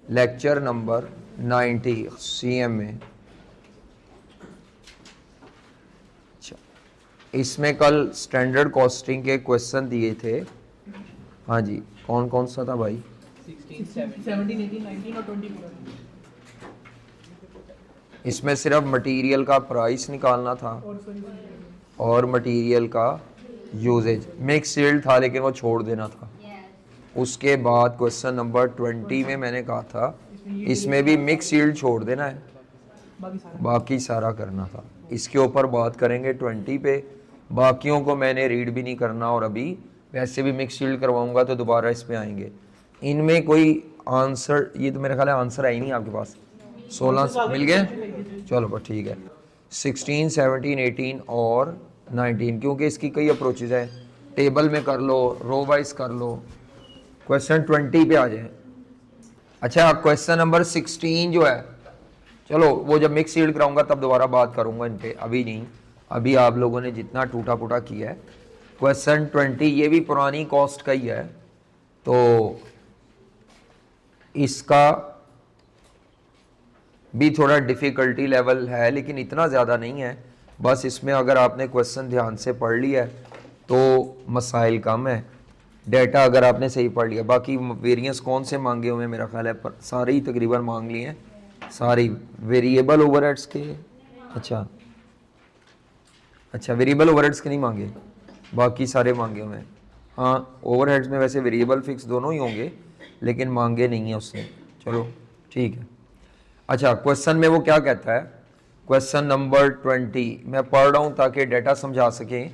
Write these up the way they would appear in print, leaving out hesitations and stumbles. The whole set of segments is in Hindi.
लेक्चर नंबर 90 सीएम में। अच्छा, इसमें कल स्टैंडर्ड कॉस्टिंग के क्वेश्चन दिए थे। हाँ जी, कौन कौन सा था भाई? 16, 17, 18, 19 और 20 पूरा। इसमें सिर्फ मटेरियल का प्राइस निकालना था और मटेरियल का यूजेज। मिक्स यील्ड था लेकिन वो छोड़ देना था। उसके बाद क्वेश्चन नंबर 20 में मैंने कहा था इसमें भी मिक्स यील्ड छोड़ देना है, बाकी सारा करना था। इसके ऊपर बात करेंगे 20 पे, बाकियों को मैंने रीड भी नहीं करना और अभी वैसे भी मिक्स यील्ड करवाऊंगा तो दोबारा इस पे आएंगे। इनमें कोई आंसर, ये तो मेरे ख्याल है आंसर है ही नहीं आपके पास। 16 मिल गए, चलो बस ठीक है। 16, 17, 18 और 19, क्योंकि इसकी कई अप्रोचेज है। टेबल में कर लो, रो वाइज कर लो। क्वेश्चन 20 पे आ जाए। अच्छा, क्वेश्चन नंबर 16 जो है, चलो वो जब मिक्स यील्ड कराऊंगा तब दोबारा बात करूंगा इन पे, अभी नहीं। अभी आप लोगों ने जितना टूटा फूटा किया है। क्वेश्चन 20 ये भी पुरानी कॉस्ट का ही है, तो इसका भी थोड़ा डिफ़िकल्टी लेवल है लेकिन इतना ज़्यादा नहीं है। बस इसमें अगर आपने क्वेश्चन ध्यान से पढ़ लिया है तो मसाइल कम है। डेटा अगर आपने सही पढ़ लिया, बाकी वेरिएंस कौन से मांगे हुए हैं मेरा ख्याल है पर सारे ही तकरीबन मांग लिए हैं, सारी वेरिएबल ओवरहेड्स के। अच्छा वेरिएबल ओवरहेड्स के नहीं मांगे, बाकी सारे मांगे हुए हैं। हाँ, ओवरहेड्स में वैसे वेरिएबल फिक्स दोनों ही होंगे लेकिन मांगे नहीं है उसने। चलो ठीक है। अच्छा, क्वेश्चन में वो क्या कहता है, क्वेश्चन नंबर 20 मैं पढ़ रहा हूँ ताकि डेटा समझा सकें।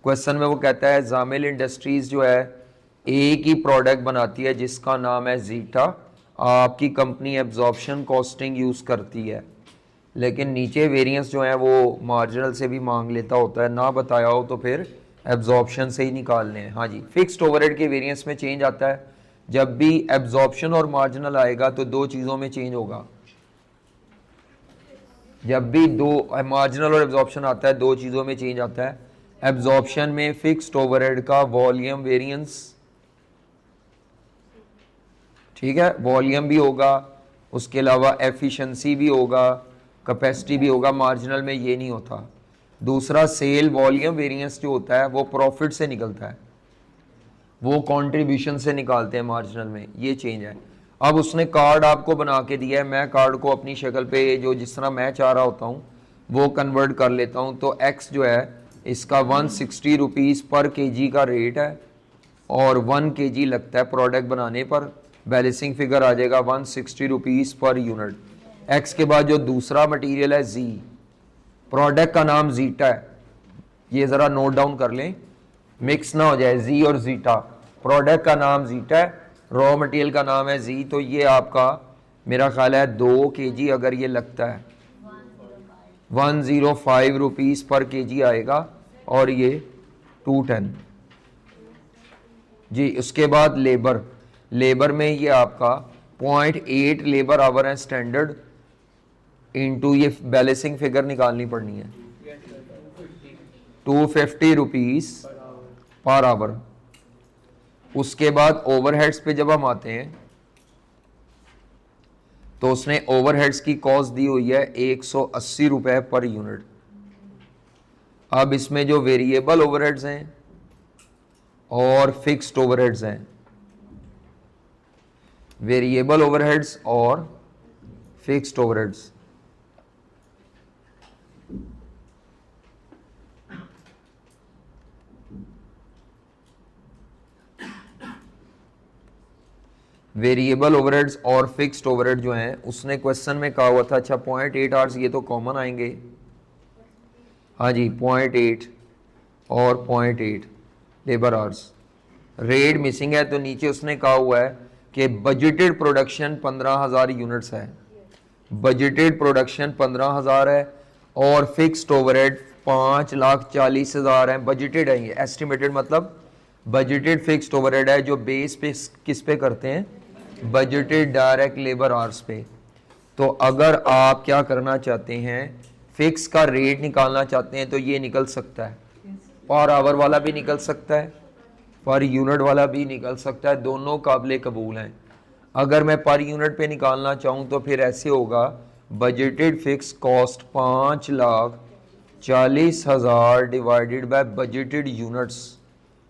क्वेश्चन में वो कहता है जामिल इंडस्ट्रीज़ जो है एक ही प्रोडक्ट बनाती है जिसका नाम है जीटा। आपकी कंपनी एब्जॉर्प्शन कॉस्टिंग यूज़ करती है, लेकिन नीचे वेरिएंस जो है वो मार्जिनल से भी मांग लेता होता है, ना बताया हो तो फिर एब्जॉर्प्शन से ही निकालने हैं। हाँ जी, फिक्स्ड ओवरहेड के वेरिएंस में चेंज आता है। जब भी एब्जॉर्प्शन और मार्जिनल आएगा तो दो चीज़ों में चेंज होगा। जब भी दो मार्जिनल और एब्जॉर्प्शन आता है दो चीज़ों में चेंज आता है। एब्जॉर्प्शन में फिक्स्ड ओवरहेड का वॉल्यूम वेरिएंस, ठीक है, वॉल्यूम भी होगा, उसके अलावा एफिशिएंसी भी होगा, कैपेसिटी भी होगा। मार्जिनल में ये नहीं होता। दूसरा सेल वॉल्यूम वेरिएंस जो होता है वो प्रॉफिट से निकलता है, वो कंट्रीब्यूशन से निकालते हैं मार्जिनल में, ये चेंज है। अब उसने कार्ड आपको बना के दिया है, मैं कार्ड को अपनी शक्ल पे जो जिस तरह मैं चाह रहा होता हूँ वो कन्वर्ट कर लेता हूँ। तो एक्स जो है इसका 160 रुपीज़ पर केजी का रेट है और 1 केजी लगता है प्रोडक्ट बनाने पर। बैलेंसिंग फिगर आ जाएगा 160 रुपीज़ पर यूनिट। एक्स के बाद जो दूसरा मटेरियल है जी, प्रोडक्ट का नाम जीटा है, ये ज़रा नोट डाउन कर लें, मिक्स ना हो जाए जी और जीटा। प्रोडक्ट का नाम जीटा है, रॉ मटेरियल का नाम है जी। तो ये आपका मेरा ख्याल है 2 केजी अगर ये लगता है 105 रुपीज़ पर केजी आएगा और ये 210 जी। उसके बाद लेबर, लेबर में ये आपका 0.8 लेबर आवर है स्टैंडर्ड, इनटू ये बैलेंसिंग फिगर निकालनी पड़नी है 250 रुपीज़ पर आवर। उसके बाद ओवरहेड्स पे जब हम आते हैं तो उसने ओवरहेड्स की कॉस्ट दी हुई है 180 रुपए पर यूनिट। अब इसमें जो वेरिएबल ओवरहेड्स हैं और फिक्स्ड ओवरहेड्स हैं, वेरिएबल ओवरहेड्स और फिक्स्ड ओवरहेड्स, वेरिएबल ओवरहेड्स और फिक्स्ड ओवरहेड जो हैं उसने क्वेश्चन में कहा हुआ था। अच्छा 0.8 आवर्स ये तो कॉमन आएंगे, हाँ जी 0.8 और 0.8 लेबर आवर्स। रेट मिसिंग है तो नीचे उसने कहा हुआ है कि बजटेड प्रोडक्शन 15,000 यूनिट्स है, बजटेड प्रोडक्शन 15,000 है और फिक्स्ड ओवरहेड 5,40,000 है। बजटेड है, ये एस्टिमेटेड मतलब बजटेड फिक्स्ड ओवरहेड है जो बेस पे किस पे करते हैं, बजटेड डायरेक्ट लेबर आवर्स पे। तो अगर आप क्या करना चाहते हैं, फिक्स का रेट निकालना चाहते हैं तो ये निकल सकता है, पर आवर वाला भी निकल सकता है, पर यूनिट वाला भी निकल सकता है, दोनों काबिल कबूल हैं। अगर मैं पर यूनिट पे निकालना चाहूँ तो फिर ऐसे होगा, budgeted fix cost 5,40,000 divided by budgeted units.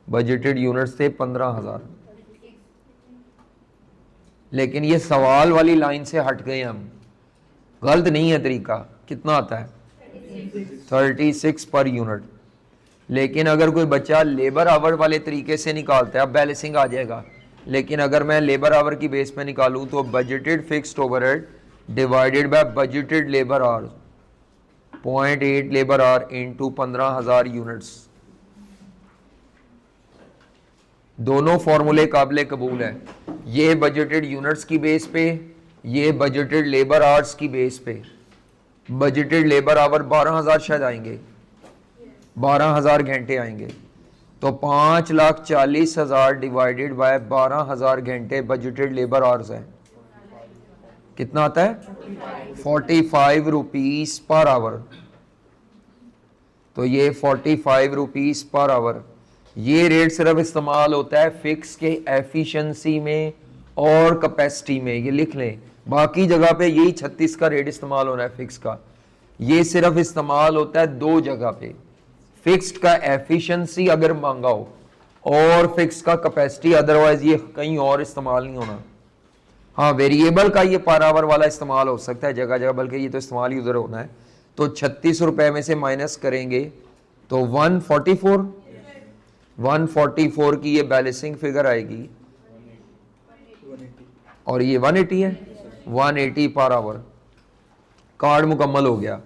Budgeted units थे 15,000, लेकिन ये सवाल वाली लाइन से हट गए हम, गलत नहीं है तरीका। कितना आता है? 36 पर यूनिट। लेकिन अगर कोई बच्चा लेबर आवर वाले तरीके से निकालता है, अब बैलेंसिंग आ जाएगा, लेकिन अगर मैं लेबर आवर की बेस पे निकालूं तो budgeted fixed overhead divided by budgeted labour our, 0.8 labour our into 15,000 units. दोनों फॉर्मूले काबिल कबूल है। ये बजटेड यूनिट्स की बेस पे, ये बजटेड लेबर आवर्स की बेस पे। बजटेड लेबर आवर 12,000 शायद आएंगे, 12,000 घंटे आएंगे। तो 5,40,000 डिवाइडेड बाय 12,000 घंटे बजटेड लेबर आवर्स है। कितना आता है? 45 रुपीज पर आवर। तो ये 45 रुपीज पर आवर। ये रेट सिर्फ इस्तेमाल होता है फिक्स के एफिशिएंसी में और कैपेसिटी में, ये लिख लें। बाकी जगह पे यही 36 का रेट इस्तेमाल होना है फिक्स का। ये सिर्फ इस्तेमाल होता है दो जगह पे, फिक्स्ड का एफिशिएंसी अगर मांगा हो और फिक्स का कैपेसिटी, अदरवाइज ये कहीं और इस्तेमाल नहीं होना। हाँ, वेरिएबल का ये पर आवर वाला इस्तेमाल हो सकता है जगह जगह, बल्कि ये तो इस्तेमाल ही उधर होना है। तो 36 रुपए में से माइनस करेंगे तो 144 की ये बैलेंसिंग फिगर आएगी, और ये 180 है, 180 पर आवर। कार्ड मुकम्मल हो गया।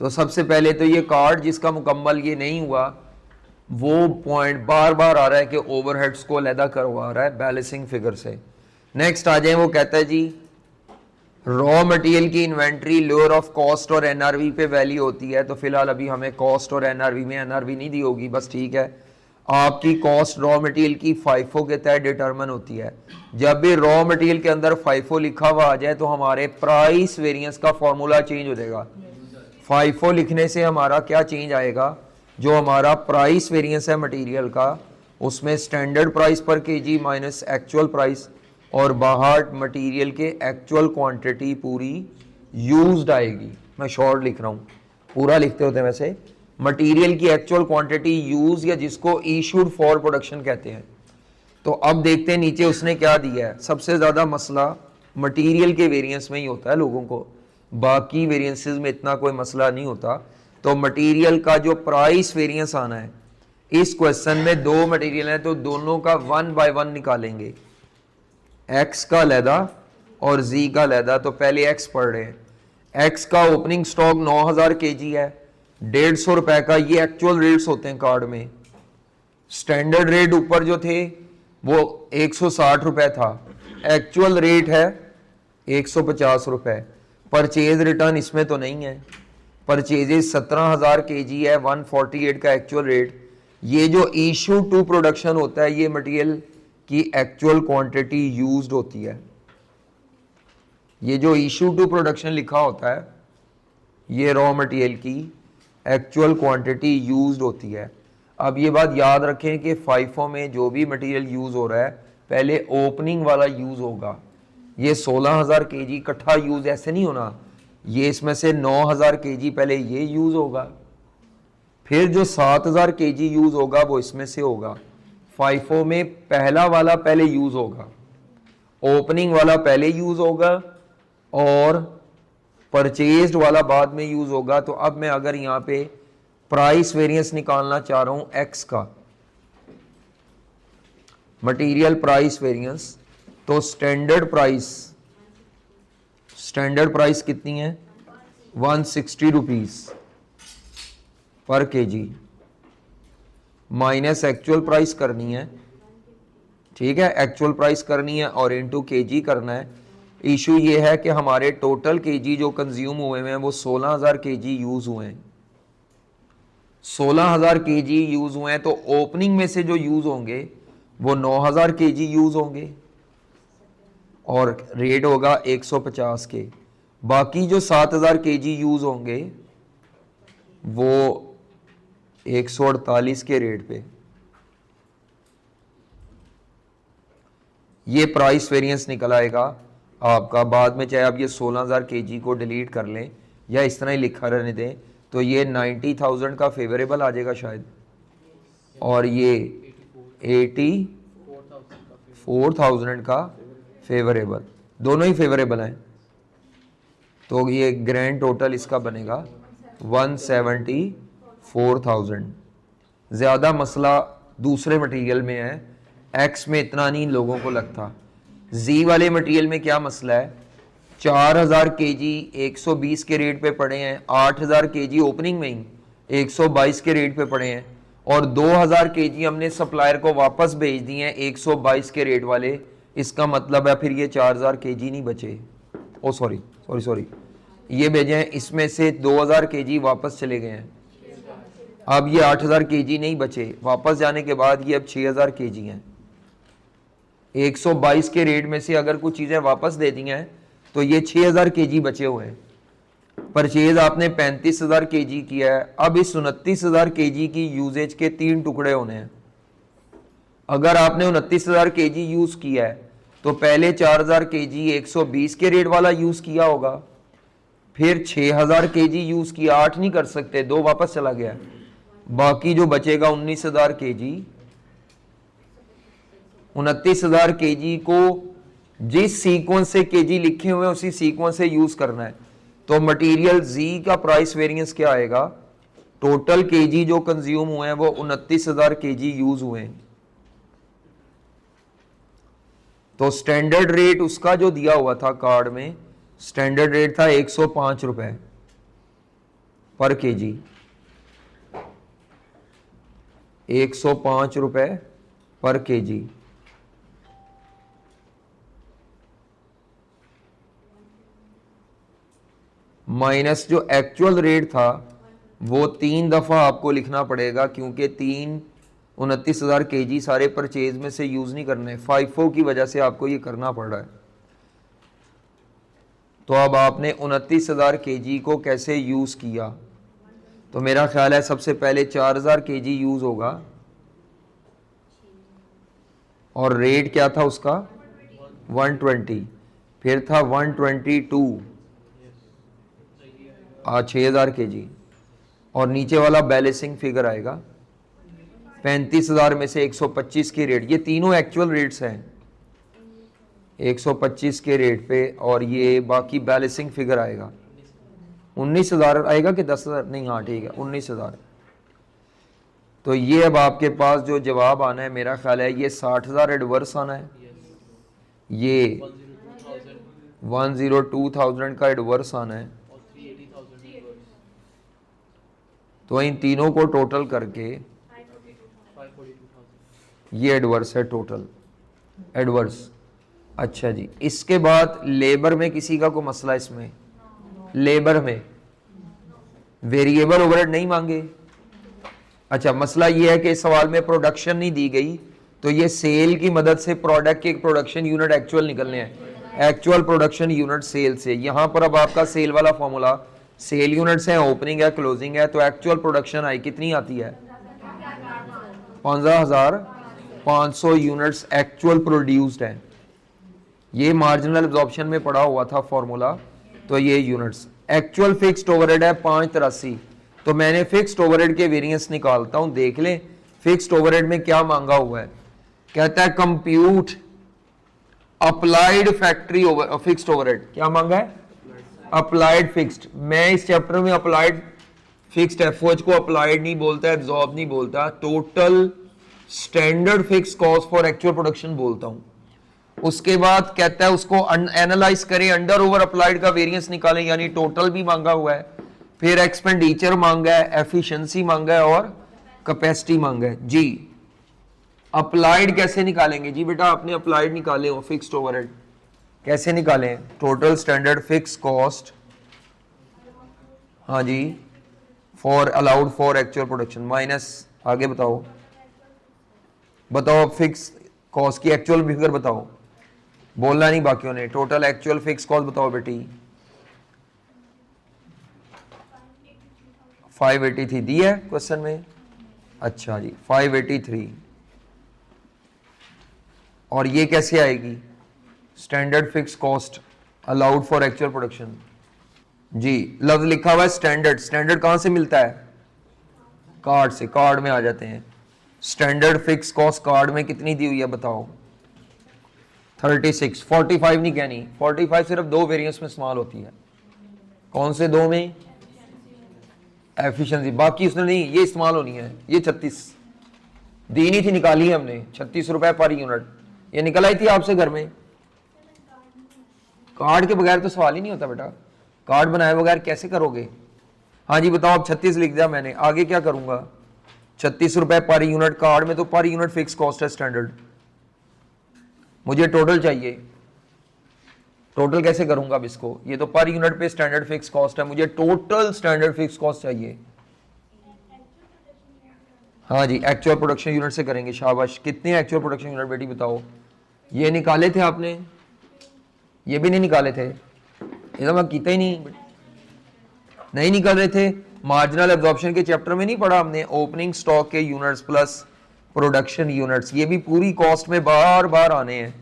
तो सबसे पहले तो ये कार्ड जिसका मुकम्मल ये नहीं हुआ, वो पॉइंट बार बार आ रहा है कि ओवरहेड्स को अलहदा करवा रहा है बैलेंसिंग फिगर से। नेक्स्ट आ जाए, वो कहता है जी रॉ मटेरियल की इन्वेंट्री लोअर ऑफ कॉस्ट और एनआरवी पे वैल्यू होती है। तो फिलहाल अभी हमें कॉस्ट और एनआरवी में एनआरवी नहीं दी होगी, बस ठीक है। आपकी कॉस्ट रॉ मटेरियल की फाइफो के तहत डिटरमिन होती है। जब भी रॉ मटेरियल के अंदर फाइफो लिखा हुआ आ जाए तो हमारे प्राइस वेरिएंस का फॉर्मूला चेंज हो जाएगा। फाइफो लिखने से हमारा क्या चेंज आएगा, जो हमारा प्राइस वेरिएंस है मटेरियल का, उसमें स्टैंडर्ड प्राइस पर केजी माइनस एक्चुअल प्राइस, और बाहर मटेरियल के एक्चुअल क्वांटिटी पूरी यूज्ड आएगी। मैं शॉर्ट लिख रहा हूँ, पूरा लिखते होते हैं वैसे। मटेरियल की एक्चुअल क्वांटिटी यूज, या जिसको इशूड फॉर प्रोडक्शन कहते हैं। तो अब देखते हैं नीचे उसने क्या दिया है। सबसे ज्यादा मसला मटेरियल के वेरिएंस में ही होता है लोगों को, बाकी वेरिएंसेस में इतना कोई मसला नहीं होता। तो मटेरियल का जो प्राइस वेरिएंस आना है, इस क्वेश्चन में दो मटेरियल है तो दोनों का 1 बाय 1 निकालेंगे, एक्स का अलहदा और जी का अलहदा। तो पहले एक्स पढ़ रहे हैं। एक्स का ओपनिंग स्टॉक 9,000 केजी है, 150 रुपए का। ये एक्चुअल रेट्स होते हैं कार्ड में। स्टैंडर्ड रेट ऊपर जो थे वो 160 रुपए था, एक्चुअल रेट है 150 रुपए। परचेज रिटर्न इसमें तो नहीं है। परचेजेस 17,000 केजी है, 148 का एक्चुअल रेट। ये जो इशू टू प्रोडक्शन होता है, ये मटेरियल की एक्चुअल क्वांटिटी यूज्ड होती है। ये जो इशू टू प्रोडक्शन लिखा होता है, ये रॉ मटेरियल की एक्चुअल क्वांटिटी यूज्ड होती है। अब ये बात याद रखें कि फाइफो में जो भी मटेरियल यूज हो रहा है, पहले ओपनिंग वाला यूज होगा। ये 16,000 केजी इकट्ठा यूज ऐसे नहीं होना, ये इसमें से 9,000 केजी पहले ये यूज होगा, फिर जो 7,000 केजी यूज होगा वो इसमें से होगा। फाइफो में पहला वाला पहले यूज होगा, ओपनिंग वाला पहले यूज होगा और परचेज्ड वाला बाद में यूज होगा। तो अब मैं अगर यहां पे प्राइस वेरिएंस निकालना चाह रहा हूं एक्स का, मटेरियल प्राइस वेरिएंस, तो स्टैंडर्ड प्राइस कितनी है? 160 rupees per KG, minus actual price करनी है। ठीक है, एक्चुअल प्राइस करनी है और इनटू केजी करना है। इशू ये है कि हमारे टोटल केजी जो कंज्यूम हुए हैं वो 16,000 केजी यूज हुए हैं। 16,000 केजी यूज हुए हैं, तो ओपनिंग में से जो यूज होंगे वो 9,000 केजी यूज होंगे और रेट होगा 150 के। बाकी जो 7,000 केजी यूज होंगे वो 148 के रेट पे। ये प्राइस वेरिएंस निकल आएगा आपका बाद में, चाहे आप ये 16,000 kg को डिलीट कर लें या इस तरह ही लिखा रहने दें, तो ये 90,000 का फेवरेबल आ जाएगा शायद, और ये 84,000 का फेवरेबल, दोनों ही फेवरेबल हैं। तो ये ग्रैंड टोटल इसका बनेगा 174,000। ज़्यादा मसला दूसरे मटेरियल में है, एक्स में इतना नहीं लोगों को लगता। जी वाले मटेरियल में क्या मसला है, 4,000 kg 120 के रेट पे पड़े हैं, 8,000 kg ओपनिंग में ही 122 के रेट पे पड़े हैं, और 2,000 kg हमने सप्लायर को वापस भेज दिए हैं 122 के रेट वाले। इसका मतलब है फिर ये 4,000 kg नहीं बचे, ओ सॉरी, ये भेजे हैं, इसमें से 2,000 kg वापस चले गए हैं। अब ये 8,000 kg नहीं बचे, वापस जाने के बाद ये अब 6,000 kg हैं। 122 के रेट में से अगर कुछ चीज़ें वापस दे दी हैं तो ये 6,000 kg बचे हुए हैं। परचेज आपने 35,000 kg किया है, अब इस 29,000 kg की यूजेज के 3 टुकड़े होने हैं। अगर आपने 29,000 kg यूज किया है तो पहले 4,000 kg 120 के रेट वाला यूज किया होगा, फिर 6,000 kg यूज किया, 8 नहीं कर सकते, 2 वापस चला गया, बाकी जो बचेगा 19,000 kg, 29,000 kg को जिस सीक्वेंस से kg लिखे हुए हैं उसी सीक्वेंस से यूज करना है। तो मटेरियल जी का प्राइस वेरिएंस क्या आएगा, टोटल kg जो कंज्यूम हुए हैं वो 29,000 kg यूज हुए हैं। तो स्टैंडर्ड रेट उसका जो दिया हुआ था कार्ड में, स्टैंडर्ड रेट था 105 रुपए पर kg, 105 रुपए पर kg। माइनस जो एक्चुअल रेट था वो 3 दफा आपको लिखना पड़ेगा, क्योंकि 29,000 kg सारे परचेज में से यूज नहीं करने, FIFO की वजह से आपको ये करना पड़ रहा है। तो अब आपने 29,000 kg को कैसे यूज किया, तो मेरा ख्याल है सबसे पहले 4,000 kg यूज होगा, और रेट क्या था उसका 120, फिर था 122 6,000 kg, और नीचे वाला बैलेंसिंग फिगर आएगा 35,000 में से 125 के रेट। ये तीनों एक्चुअल रेट्स हैं 125 के रेट पे, और ये बाकी बैलेंसिंग फिगर आएगा 19,000 आएगा कि 10,000, नहीं हाँ ठीक है 19,000। तो ये अब आपके पास जो जवाब आना है मेरा ख्याल है ये 60,000 एडवर्स आना है, ये 102,000 का एडवर्स आना है। तो इन तीनों को टोटल करके ये एडवर्स है, टोटल एडवर्स। अच्छा जी, इसके बाद लेबर में किसी का कोई मसला, इसमें लेबर में वेरिएबल ओवरहेड नहीं मांगे। अच्छा, मसला ये है कि इस सवाल में प्रोडक्शन नहीं दी गई, तो ये सेल की मदद से प्रोडक्ट के प्रोडक्शन यूनिट एक्चुअल निकलने हैं, एक्चुअल प्रोडक्शन यूनिट सेल से। यहां पर अब आपका सेल वाला फॉर्मूला, सेल यूनिट्स है, ओपनिंग है, क्लोजिंग है, तो एक्चुअल प्रोडक्शन आई कितनी आती है 15,500 यूनिट्स एक्चुअल प्रोड्यूस्ड है। ये मार्जिनल एब्जॉर्प्शन में पड़ा हुआ था फॉर्मूला, तो ये यूनिट्स। एक्चुअल फिक्स्ड ओवरहेड है 583, तो मैंने फिक्स्ड ओवरहेड के वेरिएंस निकालता हूं, देख लें फिक्स्ड ओवरहेड में क्या मांगा हुआ है। कहता है compute applied factory over fixed overhead, क्या मांगा है अप्लाइड फिक्स्ड। मैं इस चैप्टर में अप्लाइड फिक्स्ड एफओएच को अप्लाइड नहीं बोलता, एब्जॉर्ब नहीं बोलता, total standard fix cost for actual production बोलता हूं। उसके बाद कहता है उसको एनालाइज करें, अंडर ओवर अप्लाइड का वेरिएंस निकालें, यानी टोटल भी मांगा हुआ है, फिर एक्सपेंडिचर मांगा है, एफिशिएंसी मांगा है और कैपेसिटी मांगा है। जी अप्लाइड कैसे निकालेंगे जी बेटा, आपने अप्लाइड निकाले हो फिक्स्ड ओवरहेड, कैसे निकालें टोटल स्टैंडर्ड फिक्स कॉस्ट, हाँ जी, for allowed for actual production minus, आगे बताओ बताओ फिक्स कॉस्ट की एक्चुअल फिगर बताओ, बोलना नहीं बाकियों ने, टोटल एक्चुअल फिक्स कॉस्ट बताओ बेटी। 583 दी है क्वेश्चन में, अच्छा जी 583, और ये कैसे आएगी standard fix cost allowed for actual production. जी, लफ्ज लिखा हुआ है स्टैंडर्ड। स्टैंडर्ड कहां से मिलता है? कार्ड से। कार्ड में आ जाते हैं। स्टैंडर्ड फिक्स कॉस्ट कार्ड में कितनी दी हुई है बताओ? 36। 45 नहीं कहनी, 45 सिर्फ दो वेरिएंट्स में इस्तेमाल होती है। कौन से दो में? एफिशिएंसी। बाकी उसने नहीं, ये इस्तेमाल होनी है। ये 36 दी नहीं थी, निकाली है हमने। 36 रुपए पर यूनिट ये निकल आई थी आपसे घर में। कार्ड के बगैर तो सवाल ही नहीं होता बेटा। कार्ड बनाए बगैर कैसे करोगे? हाँ जी बताओ। अब 36 लिख दिया मैंने, आगे क्या करूंगा? 36 रुपए पर यूनिट। कार्ड में तो पर यूनिट फिक्स कॉस्ट है स्टैंडर्ड। मुझे टोटल चाहिए। टोटल कैसे करूंगा अब इसको? ये तो पर यूनिट पे स्टैंडर्ड फिक्स कॉस्ट है, मुझे टोटल स्टैंडर्ड फिक्स कॉस्ट चाहिए। हाँ जी, एक्चुअल प्रोडक्शन यूनिट से करेंगे। शाबाश। कितने एक्चुअल प्रोडक्शन यूनिट बेटी बताओ? ये निकाले थे आपने? ये भी नहीं निकाले थे? ये तो मैं कीता ही नहीं निकाल रहे थे। मार्जिनल एब्जॉर्प्शन के चैप्टर में नहीं पढ़ा हमने? ओपनिंग स्टॉक के यूनिट्स प्लस प्रोडक्शन यूनिट्स, ये भी पूरी कॉस्ट में बार बार आने हैं।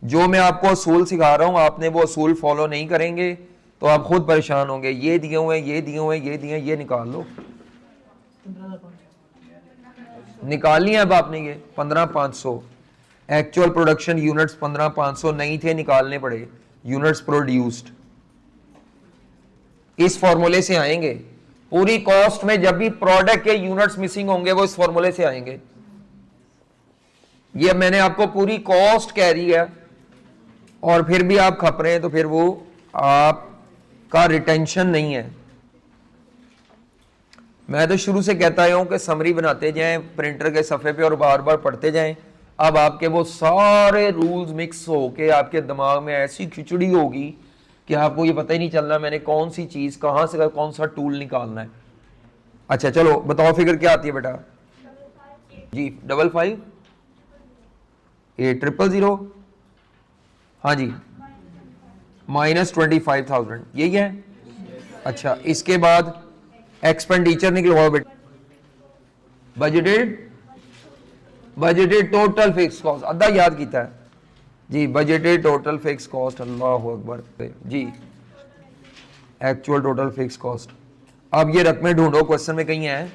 जो मैं आपको असूल सिखा रहा हूं, आपने वो असूल फॉलो नहीं करेंगे तो आप खुद परेशान होंगे। ये दिए हुए हैं, ये दिए हुए हैं, ये दिए, ये निकाल लो। निकाल लिया अब आपने ये 15,500। एक्चुअल प्रोडक्शन यूनिट्स 15,500 नहीं थे, निकालने पड़े। यूनिट्स प्रोड्यूस्ड इस फॉर्मूले से आएंगे। पूरी कॉस्ट में जब भी प्रोडक्ट के यूनिट्स मिसिंग होंगे वो इस फॉर्मूले से आएंगे। ये मैंने आपको पूरी कॉस्ट कह दी है और फिर भी आप खप रहे हैं, तो फिर वो आपका रिटेंशन नहीं है। मैं तो शुरू से कहता हूं कि समरी बनाते जाएं प्रिंटर के सफ़े पे और बार बार पढ़ते जाएं। अब आपके वो सारे रूल्स मिक्स होके आपके दिमाग में ऐसी खिचड़ी होगी कि आपको ये पता ही नहीं चलना मैंने कौन सी चीज़ कहां से कौन सा टूल निकालना है। अच्छा चलो बताओ फिगर क्या आती है बेटा? जी 55 800 हाँ जी -25,000 यही है। अच्छा इसके बाद एक्सपेंडिचर निकलवाओ बेटा। बजटेड टोटल फिक्स कॉस्ट अद्धा याद किया है जी। बजटेड टोटल फिक्स कॉस्ट, अल्लाह अकबर जी। Actual total fix cost. अब ये रकमें ढूंढो, क्वेश्चन में कहीं है?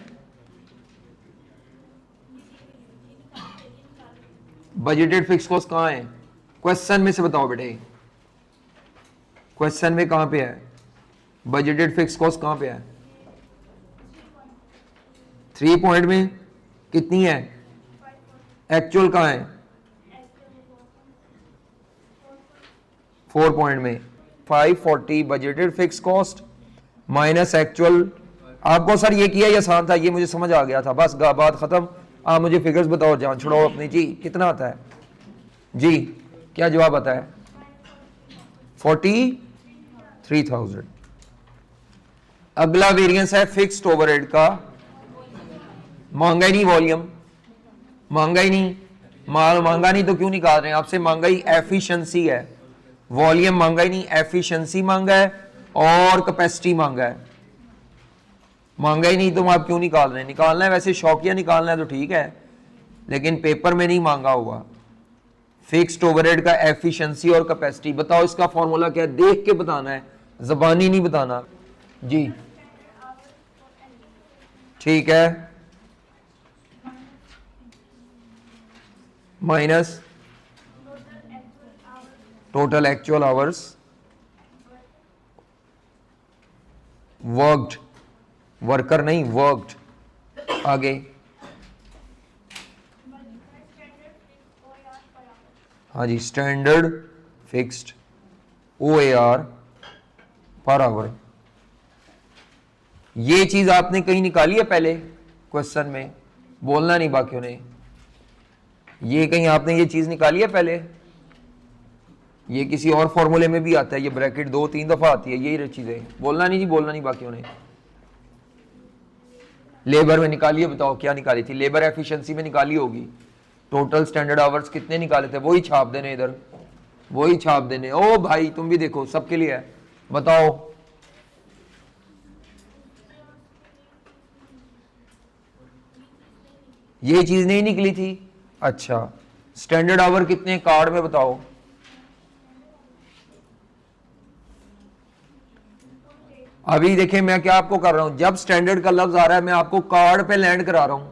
बजटेड फिक्स कॉस्ट कहां है? क्वेश्चन में से बताओ बेटे, क्वेश्चन में कहां पे है? बजटेड फिक्स कॉस्ट कहां पे है? 3 पॉइंट में कितनी है? एक्चुअल कहां है? 4 पॉइंट में 540 budgeted fix cost minus actual. आपको सर ये किया ही आसान था, ये मुझे समझ आ गया था, बस बात खत्म। आप मुझे फिगर्स बताओ, जान छुड़ाओ अपनी। जी कितना आता है? जी क्या जवाब आता है? 43,000। अगला वेरिएंस है फिक्स्ड ओवरहेड का। महंगाई नहीं वॉल्यूम, महंगाई नहीं, माल महंगा नहीं तो क्यों निकाल रहे हैं आपसे? महंगाई एफिशिएंसी है, वॉल्यूम महंगाई नहीं, एफिशिएंसी महंगा है और कैपेसिटी महंगा है। महंगाई नहीं तो आप क्यों निकाल रहे हैं? निकालना है वैसे शौकिया निकालना है तो ठीक है, लेकिन पेपर में नहीं मांगा हुआ। फिक्स्ड ओवरहेड का एफिशिएंसी और कैपेसिटी बताओ, इसका फॉर्मूला क्या है? देख के बताना है, जबानी नहीं बताना। जी ठीक है, minus total actual hours worked, worker नहीं वर्कड। आगे हाँ जी standard fixed OAR per hour. ये चीज आपने कहीं निकाली है पहले क्वेश्चन में? बोलना नहीं बाकियों ने। ये कहीं आपने ये चीज निकाली है पहले? ये किसी और फॉर्मूले में भी आता है, ये ब्रैकेट 2-3 दफा आती है, यही चीजें। बोलना नहीं जी, बोलना नहीं बाकियों ने। लेबर में निकाली है, बताओ क्या निकाली थी? लेबर एफिशिएंसी में निकाली होगी। टोटल स्टैंडर्ड आवर्स कितने निकाले थे? वही छाप देने इधर, वही छाप देने। ओ भाई तुम भी देखो, सबके लिए है, बताओ। ये चीज नहीं निकली थी? अच्छा स्टैंडर्ड आवर कितने कार्ड में बताओ? अभी देखिए मैं क्या आपको कर रहा हूं, जब स्टैंडर्ड का लफ्ज आ रहा है मैं आपको कार्ड पे लैंड करा रहा हूं,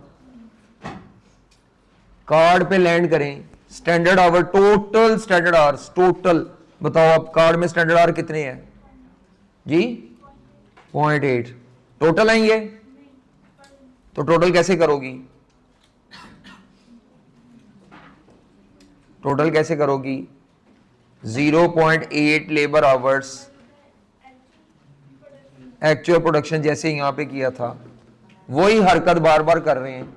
कार्ड पे लैंड करें। Standard our, total standard hours, total बताओ आप कार्ड में स्टैंडर्ड आवर कितने हैं जी? 0.8 टोटल आएंगे, तो टोटल कैसे करोगी? टोटल कैसे करोगी? 0.8 लेबर आवर्स एक्चुअल प्रोडक्शन, जैसे यहां पे किया था वही हरकत बार बार कर रहे हैं।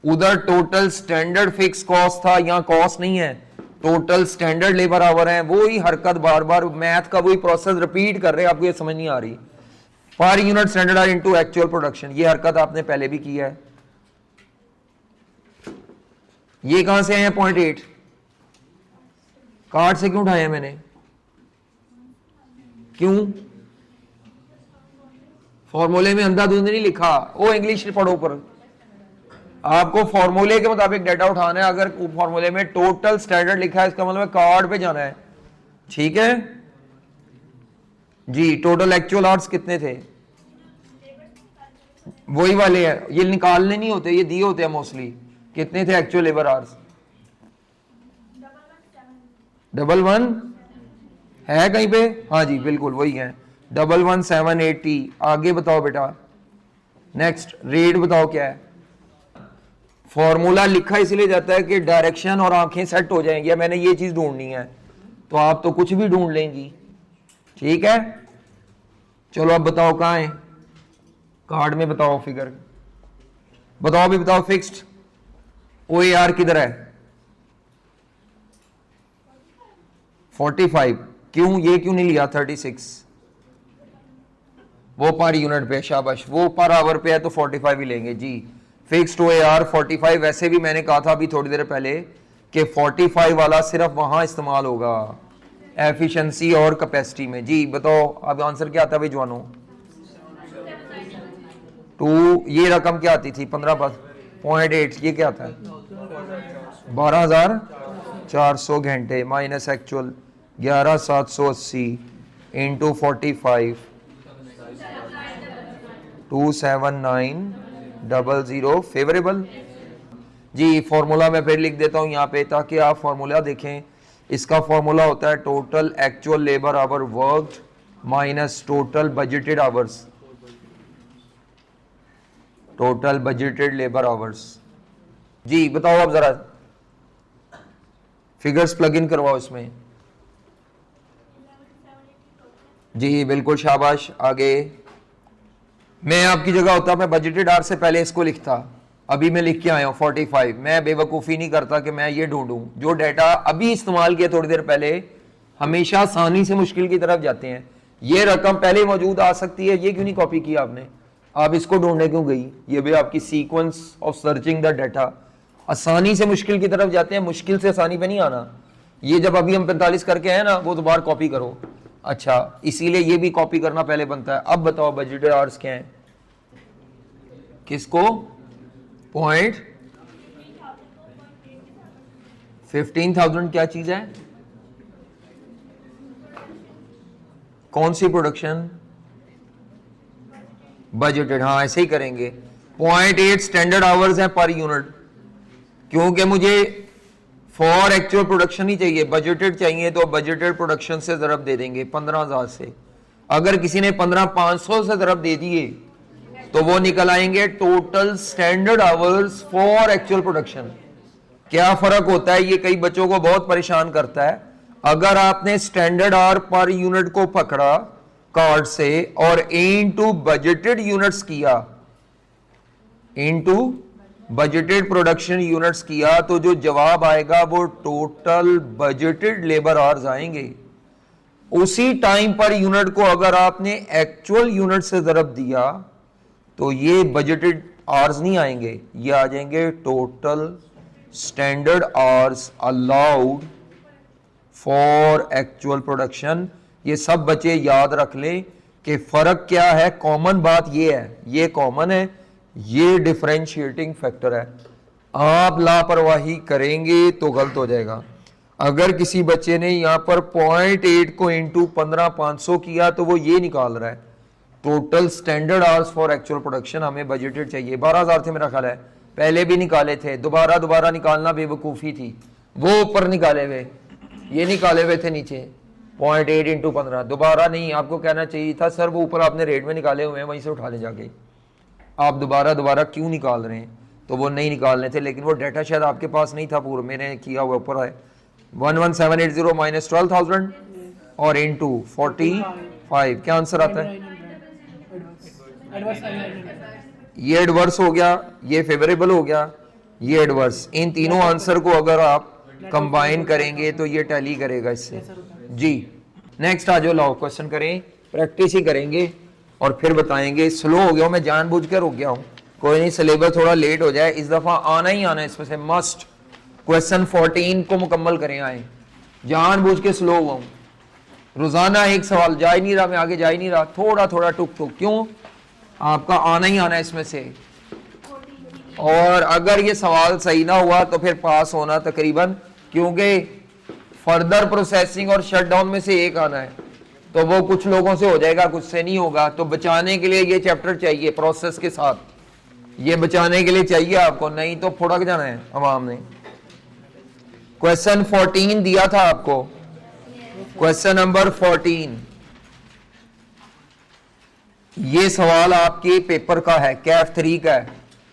उधर टोटल स्टैंडर्ड फिक्स कॉस्ट था, यहां कॉस्ट नहीं है, टोटल स्टैंडर्ड लेबर आवर है, वही हरकत बार बार मैथ का वही प्रोसेस रिपीट कर रहे हैं। आपको ये समझ नहीं आ रही? पर unit standard our into actual production, ये हरकत आपने पहले भी की है। ये कहां से आए हैं 0.8? कार्ड से क्यों उठाया मैंने? क्यों? फॉर्मूले में अंधाधुंध नहीं लिखा, वो इंग्लिश पढ़ो पर। आपको फॉर्मूले के मुताबिक डाटा उठाना है। अगर फॉर्मूले में टोटल स्टैंडर्ड लिखा है इसका मतलब कार्ड पे जाना है, ठीक है जी। टोटल एक्चुअल आवर्स कितने थे? वही वाले हैं, ये निकालने नहीं होते, ये दिए होते हैं मोस्टली। कितने थे एक्चुअल लेबर आवर्स? 11 है कहीं पे? हाँ जी बिल्कुल वही है, 11,780। आगे बताओ बेटा, नेक्स्ट रेट बताओ क्या है? फॉर्मूला लिखा इसलिए जाता है कि डायरेक्शन और आंखें सेट हो जाएंगी। मैंने ये चीज ढूंढनी है तो आप तो कुछ भी ढूंढ लेंगी, ठीक है। चलो अब बताओ कहां है कार्ड में, बताओ फिगर बताओ, अभी बताओ। फिक्स्ड OAR किधर है? 45। क्यों ये क्यों नहीं लिया 36? वो पर यूनिट पे, शाबाश, वो पर आवर पे है तो 45 ही लेंगे जी। Fixed OAR 45। वैसे भी मैंने कहा था अभी थोड़ी देर पहले कि 45 वाला सिर्फ वहां इस्तेमाल होगा एफिशिएंसी और कैपेसिटी में जी। बताओ अब आंसर क्या आता है भाई जवानों? 2। ये रकम क्या आती थी 15.8? ये क्या आता है? 12,400 घंटे माइनस एक्चुअल 11,780 इंटू 45 27900 फेवरेबल जी। फॉर्मूला मैं फिर लिख देता हूं यहां पे ताकि आप फॉर्मूला देखें। इसका फॉर्मूला होता है total actual labour hour worked minus total budgeted hours, total budgeted labour hours जी। बताओ अब जरा फिगर्स प्लग इन करवाओ इसमें जी, बिल्कुल शाबाश। आगे मैं आपकी जगह होता मैं बजटेड आवर से पहले इसको लिखता, अभी मैं लिख के आया हूं 45। मैं बेवकूफ़ी नहीं करता कि मैं ये ढूंढूं, जो डाटा अभी इस्तेमाल किया थोड़ी देर पहले हमेशा आसानी से मुश्किल की तरफ जाते हैं। ये रकम पहले मौजूद आ सकती है, ये क्यों नहीं कॉपी किया आपने? आप इसको ढूंढने क्यों गई? ये भी आपकी sequence of searching the data. आसानी से मुश्किल की तरफ जाते हैं, मुश्किल से आसानी पे नहीं आना। ये जब अभी हम 45 करके आए ना, वो दोबारा कॉपी करो। अच्छा, इसीलिए ये भी कॉपी करना पहले बनता है। अब बताओ बजटेड आवर्स क्या है? किसको? 15,000 क्या चीज है? कौन सी प्रोडक्शन? बजटेड। हाँ ऐसे ही करेंगे। 0.8 स्टैंडर्ड आवर्स है पर यूनिट, क्योंकि मुझे फॉर एक्चुअल प्रोडक्शन ही चाहिए, बजटेड चाहिए, तो बजटेड प्रोडक्शन से ज़रब दे देंगे 15,000 से। अगर किसी ने 15,500 से ज़रब दे दिए तो वो निकल आएंगे total standard hours for actual production. क्या फर्क होता है? ये कई बच्चों को बहुत परेशान करता है। अगर आपने स्टैंडर्ड आवर पर यूनिट को पकड़ा कार्ड से और इनटू बजटेड यूनिट्स किया, इनटू बजटेड प्रोडक्शन यूनिट्स किया, तो जो जवाब आएगा वो टोटल बजटेड लेबर आवर्स आएंगे। उसी टाइम पर यूनिट को अगर आपने एक्चुअल यूनिट से ज़रब दिया तो ये बजटेड आवर्स नहीं आएंगे, ये आ जाएंगे total standard hours allowed for actual production. ये सब बच्चे याद रख लें कि फर्क क्या है। कॉमन बात ये है, ये कॉमन है, ये डिफरेंशिएटिंग फैक्टर है। आप लापरवाही करेंगे तो गलत हो जाएगा। अगर किसी बच्चे ने यहां पर 0.8 को इंटू 15,500 किया तो वो ये निकाल रहा है total standard hours for actual production हमें बजटेड चाहिए, 12,000 थे मेरा ख्याल है, पहले भी निकाले थे, दोबारा निकालना बेवकूफ़ी थी, वो ऊपर निकाले हुए, ये निकाले हुए थे नीचे 0.8 इंटू 15, दोबारा नहीं, आपको कहना चाहिए था सर वो ऊपर आपने रेट में निकाले हुए हैं वहीं से उठा ले जाके, आप दोबारा क्यों निकाल रहे हैं, तो वो नहीं निकालने थे, लेकिन वो डाटा शायद आपके पास नहीं था पूरा, मैंने किया हुआ ऊपर है 11780 माइनस 12,000 और इंटू 45, क्या आंसर आता है, ये एडवर्स हो गया, ये फेवरेबल हो गया, ये एडवर्स, इन तीनों आंसर को अगर आप कंबाइन करेंगे तो ये टैली करेगा इससे जी। नेक्स्ट आ जाओ, लाओ क्वेश्चन करें, प्रैक्टिस ही करेंगे और फिर बताएंगे। स्लो हो गया हूं मैं, जानबूझ के रुक गया हूं, कोई नहीं, सिलेबस थोड़ा लेट हो जाए, इस दफा आना ही आना है इसमें से मस्ट, क्वेश्चन 14 को मुकम्मल करें आए, जानबूझ के स्लो हुआ हूं, रोजाना एक सवाल, जा ही नहीं रहा मैं, आगे जा ही नहीं रहा, थोड़ा टुक टुक, क्यों, आपका आना ही आना है इसमें से, और अगर ये सवाल सही ना हुआ तो फिर पास होना तकरीबन, क्योंकि फर्दर प्रोसेसिंग और शटडाउन में से एक आना है, तो वो कुछ लोगों से हो जाएगा, कुछ से नहीं होगा, तो बचाने के लिए ये चैप्टर चाहिए प्रोसेस के साथ, ये बचाने के लिए चाहिए आपको, नहीं तो फुड़क जाना है अवाम ने। क्वेश्चन 14 दिया था आपको, क्वेश्चन नंबर 14, ये सवाल आपके पेपर का है, कैफ 3 का है,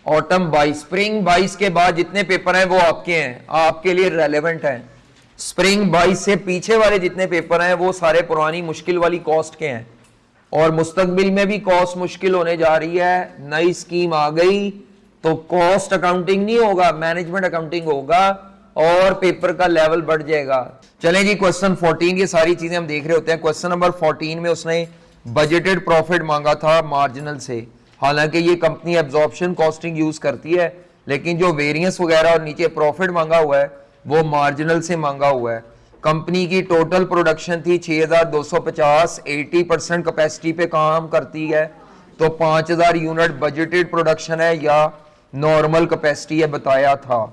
ऑटम 22, स्प्रिंग 22 के बाद जितने पेपर हैं वो आपके हैं, आपके लिए रेलेवेंट हैं, स्प्रिंग 22 से पीछे वाले जितने पेपर हैं वो सारे पुरानी मुश्किल वाली कॉस्ट के हैं, और मुस्तकबिल में भी कॉस्ट मुश्किल होने जा रही है, नई स्कीम आ गई तो कॉस्ट अकाउंटिंग नहीं होगा, मैनेजमेंट अकाउंटिंग होगा और पेपर का लेवल बढ़ जाएगा। चलें जी, क्वेश्चन 14, ये सारी चीजें हम देख रहे होते हैं। क्वेश्चन नंबर 14 में उसने बजटेड प्रॉफिट मांगा था मार्जिनल से, हालांकि ये कंपनी एब्जॉर्प्शन कॉस्टिंग यूज करती है, लेकिन जो वेरिएंस वगैरह और नीचे प्रॉफिट मांगा हुआ है वो मार्जिनल से मांगा हुआ है। कंपनी की टोटल प्रोडक्शन थी 6250, 80% कैपेसिटी पे काम करती है, तो 5000 यूनिट बजटेड प्रोडक्शन है या नॉर्मल कैपेसिटी है बताया था।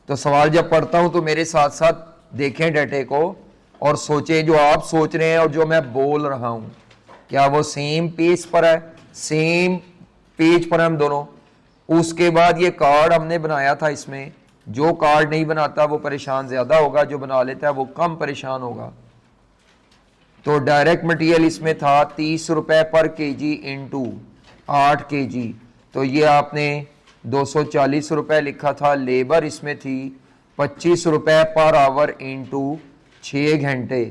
तो सवाल जब पढ़ता हूं तो मेरे साथ साथ देखें डाटे को और सोचें, जो आप सोच रहे हैं और जो मैं बोल रहा हूं क्या वो सेम पेज पर है, सेम पेज पर हम दोनों। उसके बाद ये कार्ड हमने बनाया था, इसमें जो कार्ड नहीं बनाता वो परेशान ज्यादा होगा, जो बना लेता है वो कम परेशान होगा। तो डायरेक्ट मटेरियल इसमें था 30 रुपए पर केजी इंटू 8 केजी, तो ये आपने 240 रुपए लिखा था। लेबर इसमें थी 25 रुपए पर आवर इंटू 6 घंटे,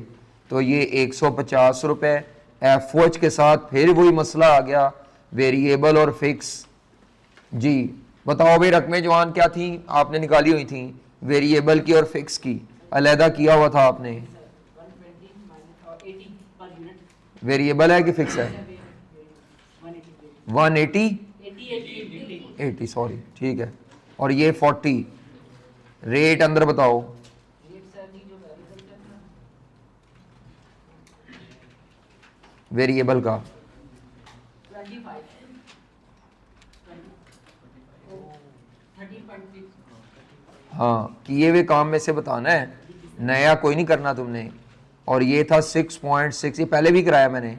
तो ये 150 रुपए। एफओएच के साथ फिर वही मसला आ गया, वेरिएबल और फिक्स। जी बताओ भाई, रकमें जवान क्या थी आपने निकाली हुई थी, वेरिएबल की और फिक्स की, अलहदा किया हुआ था आपने। 120 पर यूनिट वेरिएबल है कि फिक्स है? 180 80 सॉरी, ठीक है। और ये 40 रेट अंदर बताओ। वेरिएबल का 13.6। हाँ, किए हुए काम में से बताना है, नया कोई नहीं करना तुमने। और ये था 6.6, ये पहले भी कराया मैंने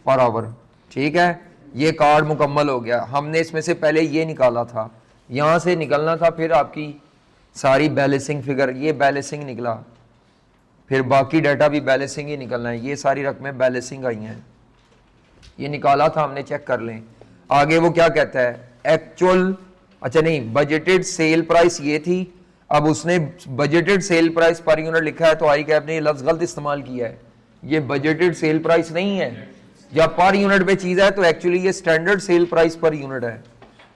पर आवर, ठीक है। ये कार्ड मुकम्मल हो गया। हमने इसमें से पहले ये निकाला था, यहाँ से निकलना था, फिर आपकी सारी बैलेंसिंग फिगर, ये बैलेंसिंग निकला, फिर बाकी डाटा भी बैलेंसिंग ही निकलना है। ये सारी रकमें बैलेंसिंग आई हैं, ये निकाला था हमने, चेक कर लें। आगे वो क्या कहता है, एक्चुअल, अच्छा नहीं, बजटेड सेल प्राइस ये थी। अब उसने budgeted sale price per unit लिखा है, तो आई कैप ने ये लफ्ज गलत इस्तेमाल किया है। ये बजटेड सेल प्राइस नहीं है, जब पर यूनिट पे चीज है तो एक्चुअली ये standard sale price per unit है।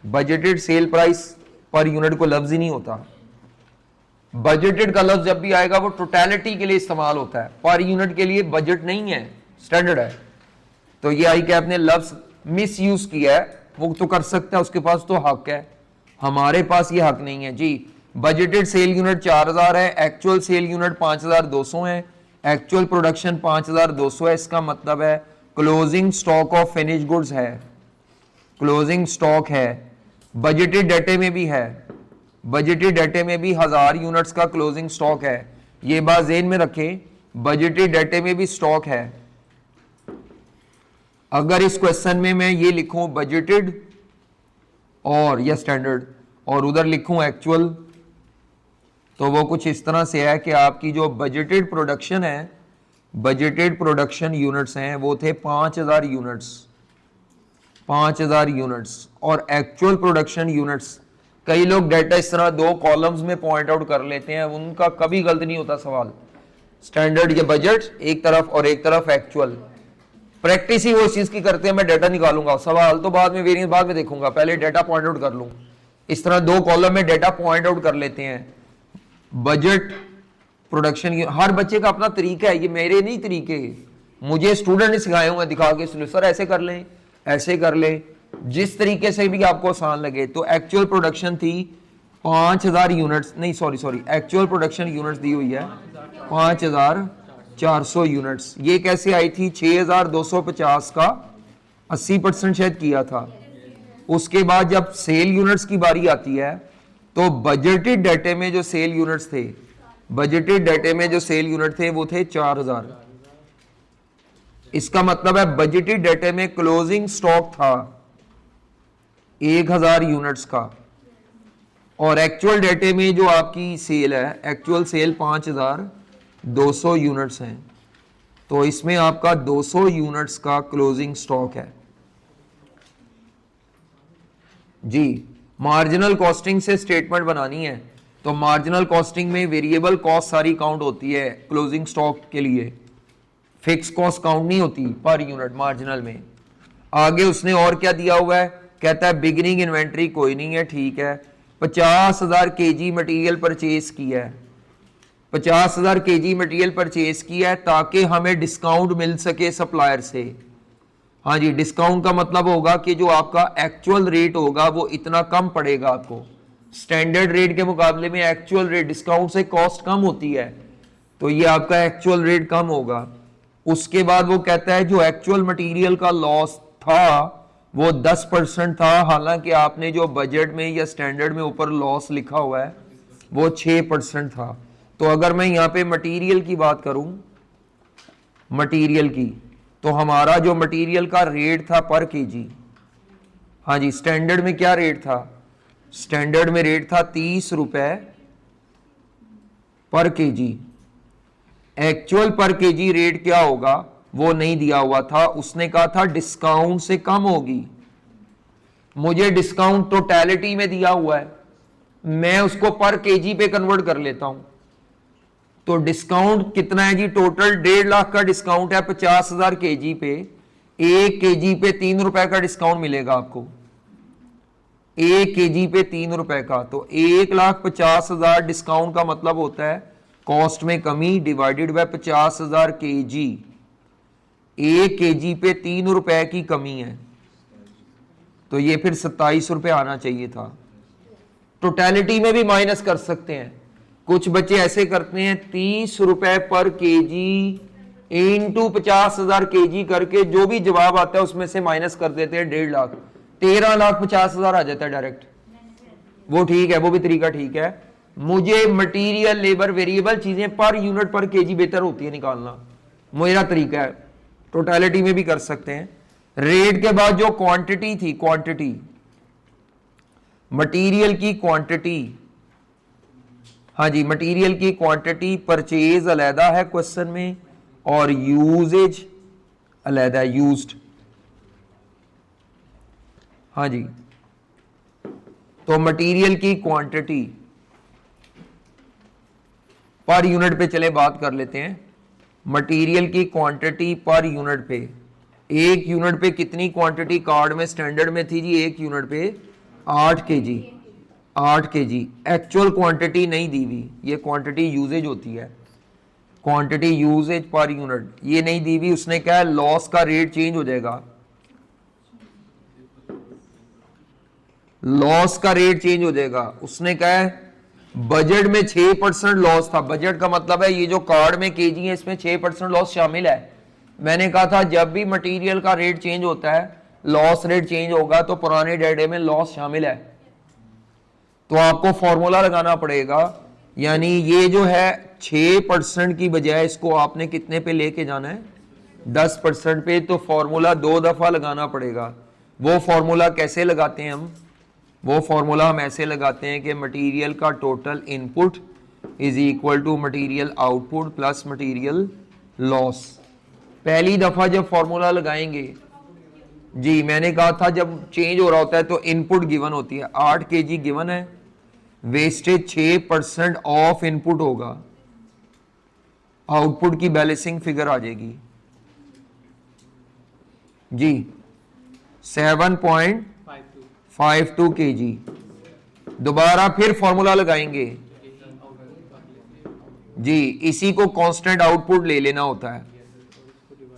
Budgeted sale price per unit को लफ्ज ही नहीं होता। बजटेड का लफ्ज जब भी आएगा वो टोटलिटी के लिए इस्तेमाल होता है, पर यूनिट के लिए बजट नहीं है, स्टैंडर्ड है। तो ये आई कैप ने लफ्ज मिस यूज किया है, वो तो कर सकता है, उसके पास तो हक है, हमारे पास ये हक नहीं है जी। बजटेड सेल यूनिट 4000 है, एक्चुअल सेल यूनिट 5200 है, एक्चुअल प्रोडक्शन 5200 है। इसका मतलब है closing stock of finish goods है, क्लोजिंग स्टॉक है। बजटेड डाटे में भी है, बजटेड डाटे में भी 1000 यूनिट्स का क्लोजिंग स्टॉक है। ये बात ज़हन में रखें, बजटेड डाटे में भी स्टॉक है। अगर इस क्वेश्चन में मैं ये लिखूं बजटेड और या स्टैंडर्ड और उधर लिखूं एक्चुअल, तो वो कुछ इस तरह से है कि आपकी जो बजटेड प्रोडक्शन है, बजटेड प्रोडक्शन यूनिट्स हैं वो थे 5000 यूनिट्स, 5000 यूनिट्स, और एक्चुअल प्रोडक्शन यूनिट्स, कई लोग डेटा इस तरह दो कॉलम्स में पॉइंट आउट कर लेते हैं, उनका कभी गलत नहीं होता सवाल। स्टैंडर्ड या बजट एक तरफ और एक तरफ एक्चुअल, प्रैक्टिस ही वो चीज की करते हैं। मैं डेटा निकालूंगा, सवाल तो बाद में, वेरिएंस बाद में देखूंगा, पहले डेटा पॉइंट आउट कर लूं। इस तरह दो कॉलम में डेटा पॉइंट आउट कर लेते हैं। बजट प्रोडक्शन, हर बच्चे का अपना तरीका है, ये मेरे नहीं तरीके, मुझे स्टूडेंट ने सिखाए हुए दिखा के, सर ऐसे कर लें, ऐसे कर ले, जिस तरीके से भी आपको आसान लगे। तो एक्चुअल प्रोडक्शन थी 5000 यूनिट्स, नहीं सॉरी, एक्चुअल प्रोडक्शन यूनिट्स दी हुई है 5400 यूनिट्स। ये कैसे आई थी? 6250 का 80% शायद किया था। उसके बाद जब सेल यूनिट्स की बारी आती है तो बजटेड डाटे में जो सेल यूनिट्स थे, बजटेड डाटे में जो सेल यूनिट थे वो थे 4000। इसका मतलब है बजटेड डाटे में क्लोजिंग स्टॉक था 1000 यूनिट्स का, और एक्चुअल डाटे में जो आपकी सेल है, एक्चुअल सेल 5200 यूनिट्स हैं। तो इसमें आपका 200 यूनिट्स का क्लोजिंग स्टॉक है जी। मार्जिनल कॉस्टिंग से स्टेटमेंट बनानी है तो मार्जिनल कॉस्टिंग में वेरिएबल कॉस्ट सारी काउंट होती है क्लोजिंग स्टॉक के लिए, फिक्स कॉस्ट काउंट नहीं होती पर यूनिट मार्जिनल में। आगे उसने और क्या दिया हुआ है, कहता है बिगिनिंग इन्वेंट्री कोई नहीं है, ठीक है, 50,000 केजी मटेरियल परचेज किया है, 50,000 केजी मटेरियल परचेज किया है ताकि हमें डिस्काउंट मिल सके सप्लायर से। हाँ जी, डिस्काउंट का मतलब होगा कि जो आपका एक्चुअल रेट होगा वो इतना कम पड़ेगा आपको, स्टैंडर्ड रेट के मुकाबले में एक्चुअल रेट, डिस्काउंट से कॉस्ट कम होती है, तो ये आपका एक्चुअल रेट कम होगा। उसके बाद वो कहता है जो एक्चुअल मटेरियल का लॉस था वो 10% था, हालांकि आपने जो बजट में या स्टैंडर्ड में ऊपर लॉस लिखा हुआ है वो 6% था। तो अगर मैं यहाँ पे मटेरियल की बात करूं, मटेरियल की, तो हमारा जो मटेरियल का रेट था पर केजी, हाँ जी, स्टैंडर्ड में क्या रेट था? स्टैंडर्ड में रेट था 30 रुपए पर केजी। एक्चुअल पर केजी रेट क्या होगा वो नहीं दिया हुआ था, उसने कहा था डिस्काउंट से कम होगी। मुझे डिस्काउंट टोटलिटी में दिया हुआ है, मैं उसको पर केजी पे कन्वर्ट कर लेता हूं। तो डिस्काउंट कितना है जी? टोटल 1.5 लाख का डिस्काउंट है 50,000 केजी पे, 1 केजी पे 3 रुपए का डिस्काउंट मिलेगा आपको, 1 केजी पे 3 रुपए का। तो 1,50,000 डिस्काउंट का मतलब होता है कॉस्ट में कमी डिवाइडेड बाय 50,000 केजी, 1 केजी पे 3 रुपए की कमी है, तो ये फिर 27 रुपए आना चाहिए था। टोटलिटी में भी माइनस कर सकते हैं, कुछ बच्चे ऐसे करते हैं 30 रुपए पर केजी इंटू 50,000 केजी करके जो भी जवाब आता है उसमें से माइनस कर देते हैं 1.5 लाख, 13,50,000 आ जाता है डायरेक्ट। वो ठीक है, वो भी तरीका ठीक है। मुझे मटेरियल, लेबर, वेरिएबल चीजें पर यूनिट पर केजी बेहतर होती है निकालना, मेरा तरीका है। टोटलिटी में भी कर सकते हैं। रेट के बाद जो क्वांटिटी थी, क्वांटिटी, मटेरियल की क्वांटिटी, हाँ जी, मटेरियल की क्वांटिटी, परचेज अलहदा है क्वेश्चन में और यूजेज अलहदा है, यूज्ड। हाँ जी, तो मटेरियल की क्वांटिटी पर यूनिट पे चले बात कर लेते हैं। मटेरियल की क्वांटिटी पर यूनिट पे, 1 यूनिट पे कितनी क्वांटिटी कार्ड में स्टैंडर्ड में थी जी? 1 यूनिट पे 8 केजी, 8 केजी। एक्चुअल क्वांटिटी नहीं दी हुई, ये क्वांटिटी यूजेज होती है, क्वांटिटी यूजेज पर यूनिट, ये नहीं दी हुई। उसने कहा लॉस का रेट चेंज हो जाएगा, लॉस का रेट चेंज हो जाएगा। उसने कहा बजट में 6% लॉस था, बजट का मतलब है ये जो कार्ड में केजी है इसमें 6% लॉस शामिल है। मैंने कहा था जब भी मटेरियल का रेट चेंज होता है लॉस रेट चेंज होगा, तो पुराने डाटे में लॉस शामिल है, तो आपको फॉर्मूला लगाना पड़ेगा। यानी ये जो है 6% की बजाय इसको आपने कितने पे लेके जाना है? 10% पे, तो फॉर्मूला 2 दफा लगाना पड़ेगा। वो फॉर्मूला कैसे लगाते हैं हम? वो फॉर्मूला हम ऐसे लगाते हैं कि मटेरियल का total input is equal to material output plus material loss. पहली दफा जब फॉर्मूला लगाएंगे जी, मैंने कहा था जब चेंज हो रहा होता है तो इनपुट गिवन होती है, 8 kg गिवन है, वेस्टेज 6% ऑफ इनपुट होगा, आउटपुट की बैलेंसिंग फिगर आ जाएगी जी 7.52 kg। दोबारा फिर फॉर्मूला लगाएंगे जी, इसी को कांस्टेंट आउटपुट ले लेना होता है।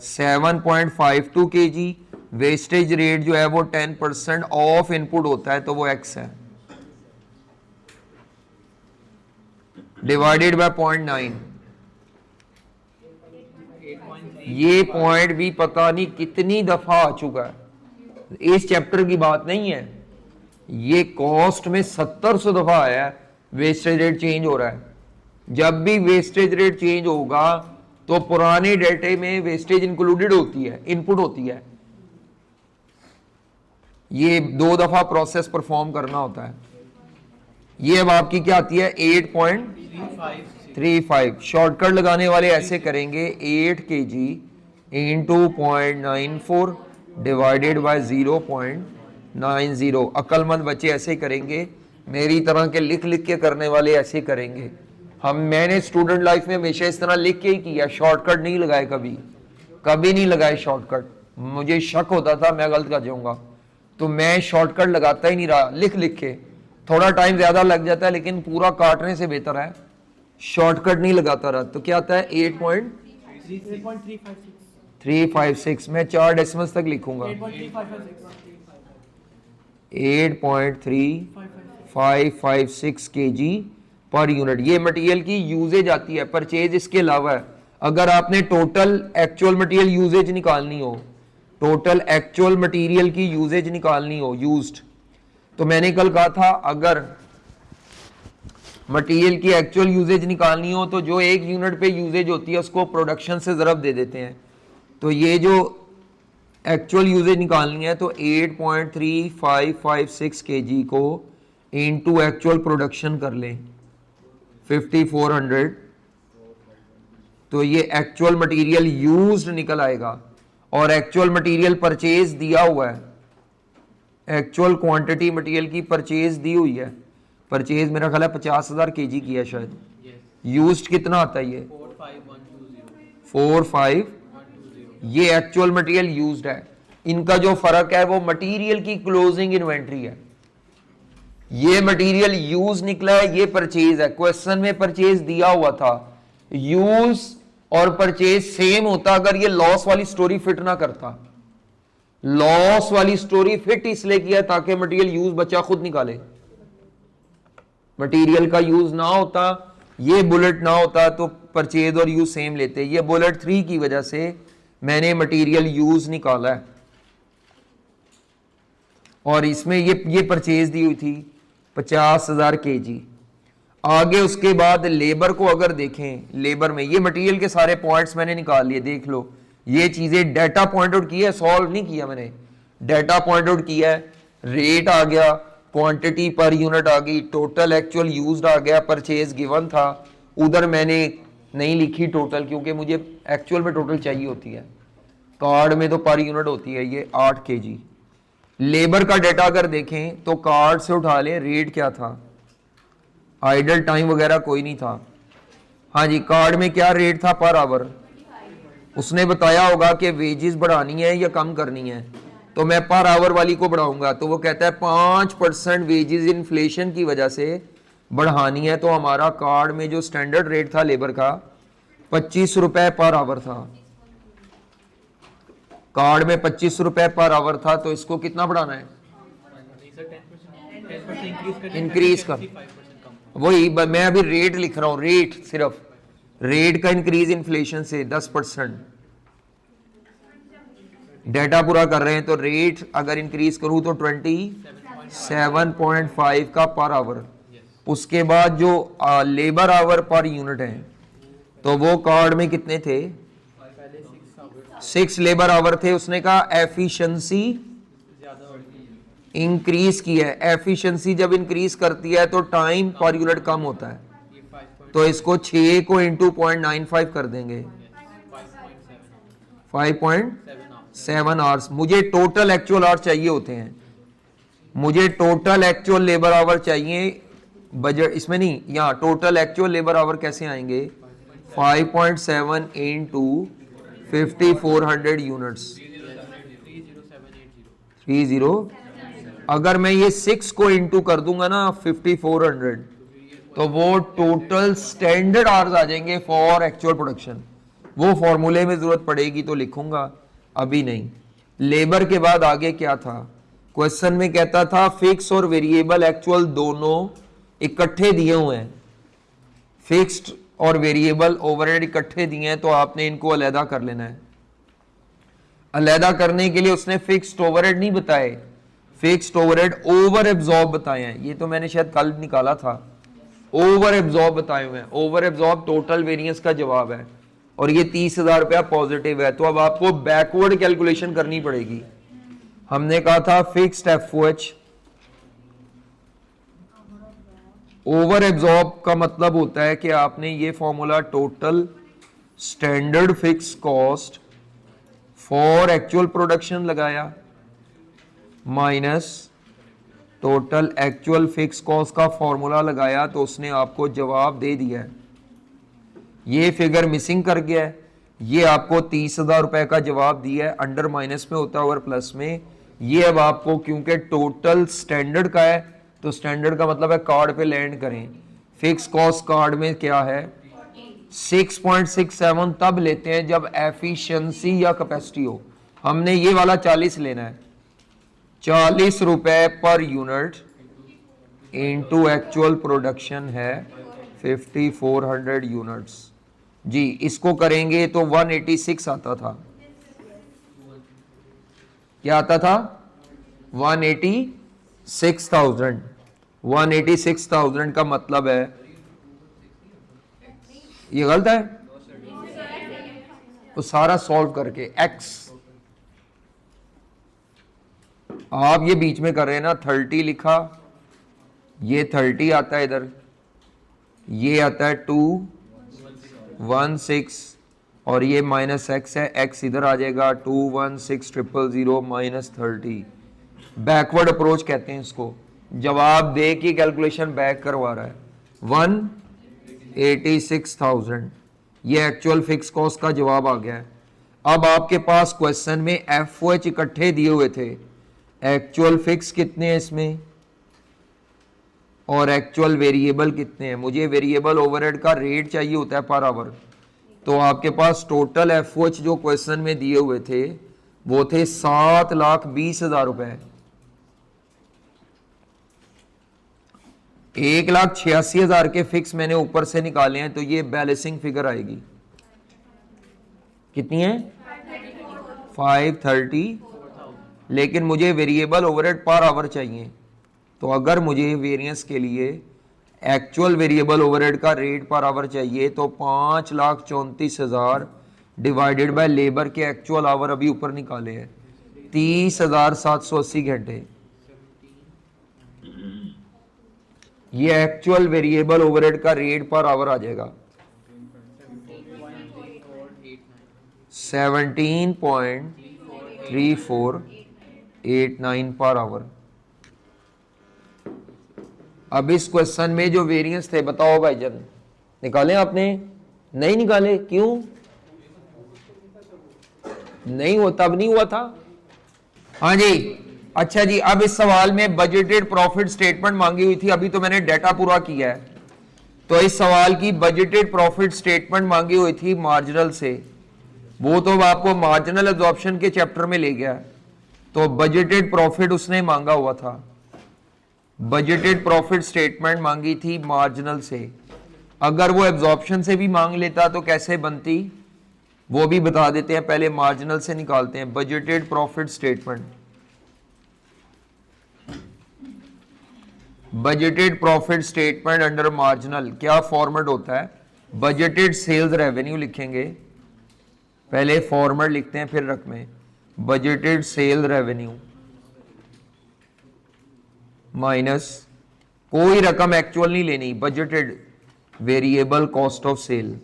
7.52 kg, वेस्टेज रेट जो है वो 10% ऑफ इनपुट होता है, तो वो x है, डिवाइडेड बाय 0.9। ये पॉइंट भी पता नहीं कितनी दफा आ चुका है, इस चैप्टर की बात नहीं है, ये कॉस्ट में 70 दफा आया है। वेस्टेज रेट चेंज हो रहा है, जब भी वेस्टेज रेट चेंज होगा तो पुराने डेटे में वेस्टेज इंक्लूडेड होती है, इनपुट होती है। ये 2 दफा प्रोसेस परफॉर्म करना होता है। ये अब आपकी क्या आती है 8.35। शॉर्टकट लगाने वाले ऐसे करेंगे 8 kg इंटू 0.94 डिवाइडेड बाय 0.90। अक्लमंद बच्चे ऐसे करेंगे, मेरी तरह के लिख लिख के करने वाले ऐसे करेंगे। मैंने स्टूडेंट लाइफ में हमेशा इस तरह लिख के ही किया, शॉर्टकट नहीं लगाए, कभी नहीं लगाए शॉर्टकट। मुझे शक होता था मैं गलत कर जाऊंगा, तो मैं शॉर्टकट लगाता ही नहीं रहा, लिख लिख के। थोड़ा टाइम ज्यादा लग जाता है लेकिन पूरा काटने से बेहतर है शॉर्टकट नहीं लगाता रहा। तो क्या आता है 8.356। मैं 4 डेसिमल्स तक लिखूंगा, 8.3556 kg पर यूनिट। ये मटेरियल की यूजेज आती है, परचेज इसके अलावा है। अगर आपने टोटल एक्चुअल मटेरियल यूजेज निकालनी हो, टोटल एक्चुअल मटेरियल की यूजेज निकालनी हो, यूज्ड, तो मैंने कल कहा था अगर मटेरियल की एक्चुअल यूजेज निकालनी हो तो जो 1 यूनिट पे यूजेज होती है उसको प्रोडक्शन से ज़रब दे देते हैं। तो ये जो एक्चुअल यूजेज निकालनी है तो 8.3556 kg को इनटू एक्चुअल प्रोडक्शन कर लें 5400, तो ये एक्चुअल मटेरियल यूज्ड निकल आएगा। और एक्चुअल मटेरियल परचेज दिया हुआ है, एक्चुअल क्वांटिटी मटेरियल की परचेज दी हुई है। परचेज मेरा ख्याल है 50,000 kg की है शायद। यूज्ड कितना आता है ये 45। ये एक्चुअल मटेरियल यूज्ड है। इनका जो फर्क है वो मटेरियल की क्लोजिंग इन्वेंट्री है। ये मटेरियल यूज निकला है, ये परचेज है। क्वेश्चन में परचेज दिया हुआ था, यूज और परचेज सेम होता अगर ये लॉस वाली स्टोरी फिट ना करता। लॉस वाली स्टोरी फिट इसलिए किया ताकि मटेरियल यूज बच्चा खुद निकाले। मटेरियल का यूज ना होता, ये बुलेट ना होता तो परचेज और यूज सेम लेते। ये बुलेट 3 की वजह से मैंने मटेरियल यूज निकाला है और इसमें ये परचेज दी हुई थी 50,000 kg। आगे उसके बाद लेबर को अगर देखें, लेबर में ये मटेरियल के सारे पॉइंट्स मैंने निकाल लिए, देख लो। ये चीजें डाटा पॉइंट आउट की है, सॉल्व नहीं किया मैंने, डाटा पॉइंट आउट किया है। रेट आ गया, क्वांटिटी पर यूनिट आ गई, टोटल एक्चुअल यूज्ड आ गया, परचेज गिवन था। उधर मैंने नहीं लिखी टोटल क्योंकि मुझे एक्चुअल में टोटल चाहिए होती है, कार्ड में तो पर यूनिट होती है। ये 8 kg। लेबर का डाटा अगर देखें तो कार्ड से उठा लें, रेट क्या था, आइडल टाइम वगैरह कोई नहीं था। हाँ जी, कार्ड में क्या रेट था पर आवर, उसने बताया होगा कि वेजेस बढ़ानी है या कम करनी है, तो मैं पर आवर वाली को बढ़ाऊंगा। तो वो कहता है 5% वेजेस इन्फ्लेशन की वजह से बढ़ानी है। तो हमारा कार्ड में जो स्टैंडर्ड रेट था लेबर का 25 रुपए पर आवर था, कार्ड में 25 रुपए पर आवर था। तो इसको कितना बढ़ाना है, इंक्रीज कर। वही मैं अभी रेट लिख रहा हूं, रेट, सिर्फ रेट का इंक्रीज इन्फ्लेशन से 10%। डेटा पूरा कर रहे हैं तो रेट अगर इंक्रीज करूं तो 27.5 का पर आवर। उसके बाद जो लेबर आवर पर यूनिट है तो वो कार्ड में कितने थे, 6 लेबर आवर थे, उसने कहा एफिशिएंसी इंक्रीज की है। एफिशिएंसी जब इंक्रीज करती है तो टाइम पर यूनिट कम होता है, तो इसको 6 को इंटू 0.95 कर देंगे, 5.7 आवर्स। मुझे टोटल एक्चुअल आवर्स चाहिए होते हैं, मुझे टोटल एक्चुअल लेबर आवर चाहिए, बजट इसमें नहीं, यहाँ टोटल एक्चुअल लेबर आवर कैसे आएंगे, 5.7 इंटू 5400 यूनिट्स, 30। अगर मैं ये 6 को इंटू कर दूंगा ना 5400, तो वो टोटल स्टैंडर्ड आवर्स आ जाएंगे फॉर एक्चुअल प्रोडक्शन। वो फॉर्मूले में जरूरत पड़ेगी तो लिखूंगा, अभी नहीं। लेबर के बाद आगे क्या था, क्वेश्चन में कहता था फिक्स और वेरिएबल एक्चुअल दोनों इकट्ठे दिए हुए हैं, फिक्स्ड और वेरिएबल ओवरहेड इकट्ठे दिए हैं, तो आपने इनको अलहदा कर लेना है। अलहदा करने के लिए उसने फिक्स्ड ओवरहेड नहीं बताए, फिक्स्ड ओवरहेड ओवर एब्जॉर्ब बताए हैं, ये तो मैंने शायद कल निकाला था, ओवर एब्जॉर्ब बताए हुए हैं। ओवर एब्जॉर्ब टोटल वेरिएंस का जवाब है, और ये 30,000 रुपया पॉजिटिव है, तो अब आपको बैकवर्ड कैलकुलेशन करनी पड़ेगी। हमने कहा था फिक्स्ड एफओएच, ओवर एब्जॉर्ब का मतलब होता है कि आपने ये formula total standard fix cost for actual production लगाया minus total actual fix cost का फॉर्मूला लगाया, तो उसने आपको जवाब दे दिया है। ये फिगर मिसिंग कर गया है, ये आपको 30,000 रुपए का जवाब दिया है, अंडर माइनस में होता है और प्लस में। ये अब आपको क्योंकि टोटल स्टैंडर्ड का है, तो स्टैंडर्ड का मतलब है कार्ड पे लैंड करें। फिक्स कॉस्ट कार्ड में क्या है 6.67, तब लेते हैं जब एफिशिएंसी या कैपेसिटी हो। हमने ये वाला 40 लेना है, 40 रुपए पर यूनिट इनटू एक्चुअल प्रोडक्शन है 5400 यूनिट्स जी। इसको करेंगे तो 186 आता था, क्या आता था 186,000। 186,000 का मतलब है, ये गलत है तो सारा सॉल्व करके x, आप ये बीच में कर रहे हैं ना 30 लिखा, ये 30 आता है इधर, ये आता है 216 और ये माइनस x है, x इधर आ जाएगा 216,000 माइनस 30। बैकवर्ड अप्रोच कहते हैं इसको, जवाब दे की कैलकुलेशन बैक करवा रहा है। 186,000 ये एक्चुअल फिक्स कॉस्ट का जवाब आ गया है। अब आपके पास क्वेश्चन में एफओएच इकट्ठे दिए हुए थे, एक्चुअल फिक्स कितने हैं इसमें और एक्चुअल वेरिएबल कितने हैं। मुझे वेरिएबल ओवरहेड का रेट चाहिए होता है पर आवर, तो आपके पास टोटल एफओएच जो क्वेश्चन में दिए हुए थे वो थे 7,20,000 रुपए। 1,86,000 के फिक्स मैंने ऊपर से निकाले हैं, तो ये बैलेंसिंग फिगर आएगी, कितनी है 530। लेकिन मुझे वेरिएबल ओवरहेड पर आवर चाहिए, तो अगर मुझे वेरिएंस के लिए एक्चुअल वेरिएबल ओवरहेड का रेट पर आवर चाहिए, तो 5,34,000 डिवाइडेड बाय लेबर के एक्चुअल आवर अभी ऊपर निकाले हैं 30,780 घंटे। ये एक्चुअल वेरिएबल ओवरहेड का रेट पर आवर आ जाएगा 17.3489 पर आवर। अब इस क्वेश्चन में जो वेरिएंस थे बताओ भाईजान, निकाले आपने? नहीं निकाले, क्यों नहीं हो, तब नहीं हुआ था। हाँ जी, अच्छा जी। अब इस सवाल में बजटेड प्रॉफिट स्टेटमेंट मांगी हुई थी, अभी तो मैंने डाटा पूरा किया है, तो इस सवाल की बजटेड प्रॉफिट स्टेटमेंट मांगी हुई थी मार्जिनल से, वो तो आपको मार्जिनल एब्जॉर्प्शन के चैप्टर में ले गया, तो बजटेड प्रॉफिट उसने मांगा हुआ था। बजटेड प्रॉफिट स्टेटमेंट मांगी थी मार्जिनल से, अगर वो एब्जॉर्प्शन से भी मांग लेता तो कैसे बनती वो भी बता देते हैं, पहले मार्जिनल से निकालते हैं। Budgeted profit statement, budgeted profit statement under marginal क्या फॉर्मेट होता है, बजटेड सेल्स रेवेन्यू लिखेंगे पहले फॉर्मेट लिखते हैं फिर रकमें। बजटेड सेल रेवेन्यू माइनस कोई रकम एक्चुअल नहीं लेनी, budgeted variable cost of sale.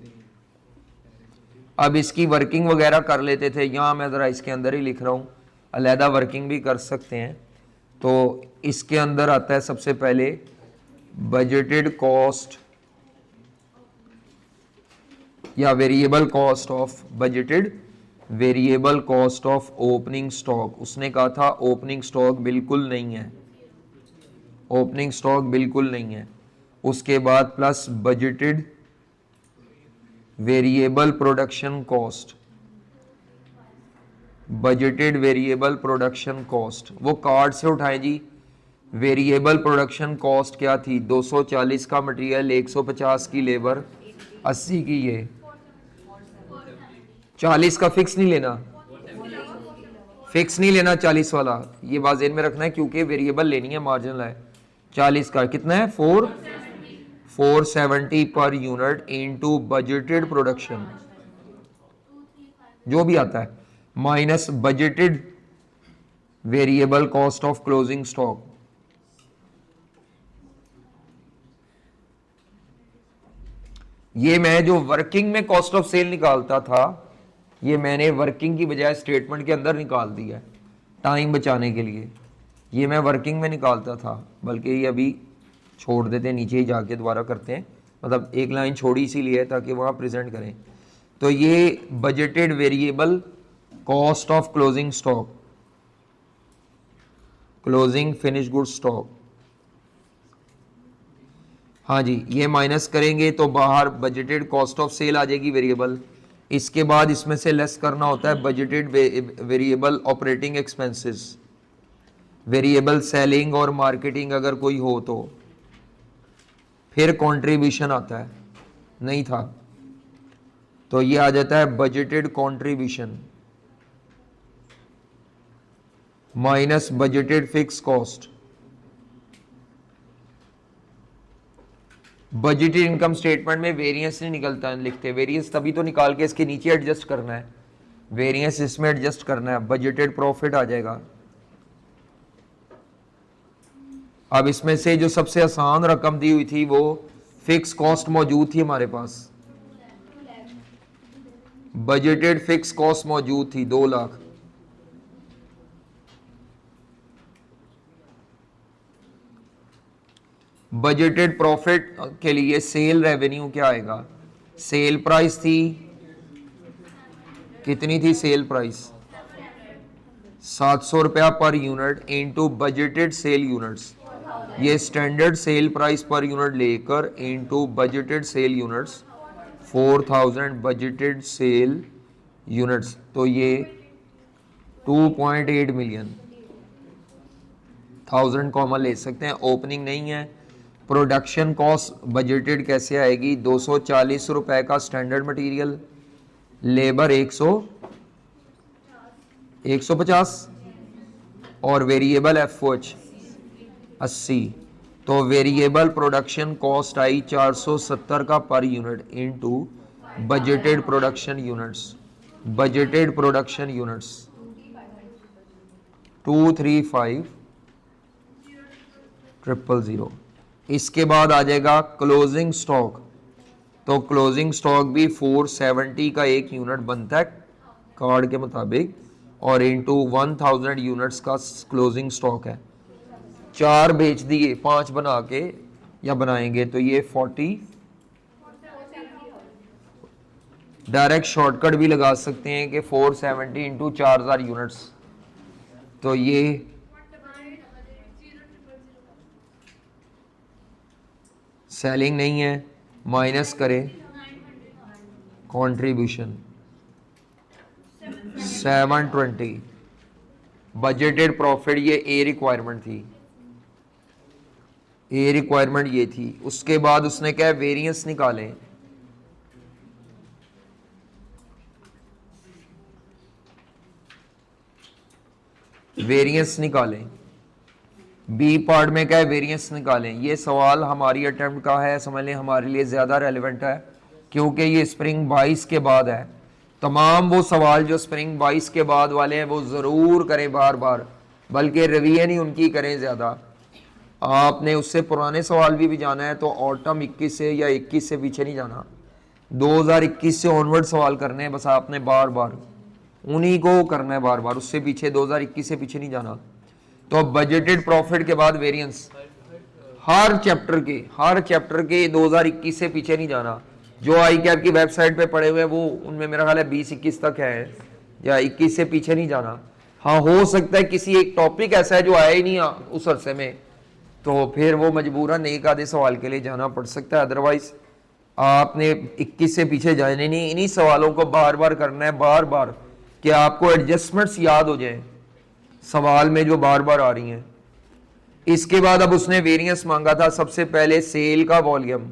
अब इसकी वर्किंग वगैरह कर लेते थे, यहां मैं जरा इसके अंदर ही लिख रहा हूं, अलहदा वर्किंग भी कर सकते हैं। तो इसके अंदर आता है सबसे पहले बजटेड कॉस्ट या variable cost of, budgeted variable cost of opening stock. उसने कहा था ओपनिंग स्टॉक बिल्कुल नहीं है, ओपनिंग स्टॉक बिल्कुल नहीं है। उसके बाद plus budgeted variable production cost, budgeted variable production cost, वो कार्ड से उठाए जी। वेरिएबल प्रोडक्शन कॉस्ट क्या थी? 240 का मटेरियल, 150 की लेबर, 80 की ये, 40 का फिक्स नहीं लेना, फिक्स नहीं लेना 40 वाला, ये बात ज़हन में रखना है क्योंकि वेरिएबल लेनी है, मार्जिनल है। 40 का कितना है? 470 पर यूनिट इनटू बजटेड प्रोडक्शन, जो भी आता है, minus budgeted variable cost of closing stock. ये मैं जो वर्किंग में कॉस्ट ऑफ सेल निकालता था, ये मैंने वर्किंग की बजाय स्टेटमेंट के अंदर निकाल दिया है टाइम बचाने के लिए। ये मैं वर्किंग में निकालता था, बल्कि ये अभी छोड़ देते हैं, नीचे ही जाके दोबारा करते हैं, मतलब एक लाइन छोड़ी इसीलिए है ताकि वहाँ प्रेजेंट करें। तो ये budgeted variable cost of closing stock, closing finish good stock, हाँ जी, ये माइनस करेंगे तो बाहर बजटेड कॉस्ट ऑफ सेल आ जाएगी वेरिएबल। इसके बाद इसमें से लेस करना होता है budgeted variable operating expenses, variable selling और मार्केटिंग अगर कोई हो तो, फिर कंट्रीब्यूशन आता है, नहीं था तो ये आ जाता है budgeted contribution minus budgeted fix cost. Budgeted income statement में वेरिएंस नहीं निकलता है, लिखते वेरिएंस तभी तो निकाल के इसके नीचे एडजस्ट करना है, वेरिएंस इसमें एडजस्ट करना है, बजटेड प्रॉफिट आ जाएगा। अब इसमें से जो सबसे आसान रकम दी हुई थी वो फिक्स कॉस्ट मौजूद थी हमारे पास, बजटेड फिक्स कॉस्ट मौजूद थी 2 लाख। बजटेड प्रॉफिट के लिए सेल रेवेन्यू क्या आएगा? सेल प्राइस थी कितनी थी? सेल प्राइस 700 रुपया per unit into budgeted sale units. ये standard sale price per unit लेकर into budgeted sale units, 4000 budgeted sale units, तो ये 2.8 मिलियन, 1000 कॉमन ले सकते हैं, ओपनिंग नहीं है। प्रोडक्शन कॉस्ट बजटेड कैसे आएगी? 240 रुपए का स्टैंडर्ड मटेरियल, लेबर 150 और वेरिएबल एफओएच 80, तो वेरिएबल प्रोडक्शन कॉस्ट आई 470 का पर unit into budgeted production units, budgeted production units 235000। इसके बाद आ जाएगा क्लोजिंग स्टॉक, तो क्लोजिंग स्टॉक भी 470 का एक यूनिट बनता है कार्ड के मुताबिक, और इनटू 1000 यूनिट्स का क्लोजिंग स्टॉक है। 4 बेच दिए, 5 बना के या बनाएंगे तो ये 40। डायरेक्ट शॉर्टकट भी लगा सकते हैं कि 470 इंटू 4000 यूनिट्स, तो ये सेलिंग नहीं है, माइनस करें कंट्रीब्यूशन 720। बजटेड प्रॉफिट ये ए रिक्वायरमेंट थी, ए रिक्वायरमेंट ये थी। उसके बाद उसने क्या वेरिएंस निकालें, वेरिएंस निकालें, बी पार्ट में क्या है वेरिएंस निकालें। ये सवाल हमारी अटेम्प्ट का है, समझ लें हमारे लिए ज़्यादा रेलेवेंट है क्योंकि ये स्प्रिंग 22 के बाद है, तमाम वो सवाल जो स्प्रिंग 22 के बाद वाले हैं वो ज़रूर करें बार बार, बल्कि रिवीजन ही उनकी करें ज़्यादा। आपने उससे पुराने सवाल भी जाना है तो ऑटम 21 से या 21 से पीछे नहीं जाना, 2021 से ऑनवर्ड सवाल करने हैं बस आपने बार बार, उन्हीं को करना है बार बार, उससे पीछे 2021 से पीछे नहीं जाना। तो बजटेड प्रॉफिट के बाद वेरिएंस हर चैप्टर के 2021 से पीछे नहीं जाना। जो आई कैप की वेबसाइट पे पड़े हुए हैं वो उनमें मेरा ख्याल है 20-21 तक है, या 21 से पीछे नहीं जाना। हाँ, हो सकता है किसी एक टॉपिक ऐसा है जो आया ही नहीं उस अरसे में, तो फिर वो मजबूरन एक आधे सवाल के लिए जाना पड़ सकता है, अदरवाइज आपने 21 से पीछे जाने नहीं, इन्हीं सवालों को बार बार करना है, बार बार, कि आपको एडजस्टमेंट्स याद हो जाए सवाल में जो बार बार आ रही हैं। इसके बाद अब उसने वेरिएंस मांगा था, सबसे पहले सेल का वॉल्यूम,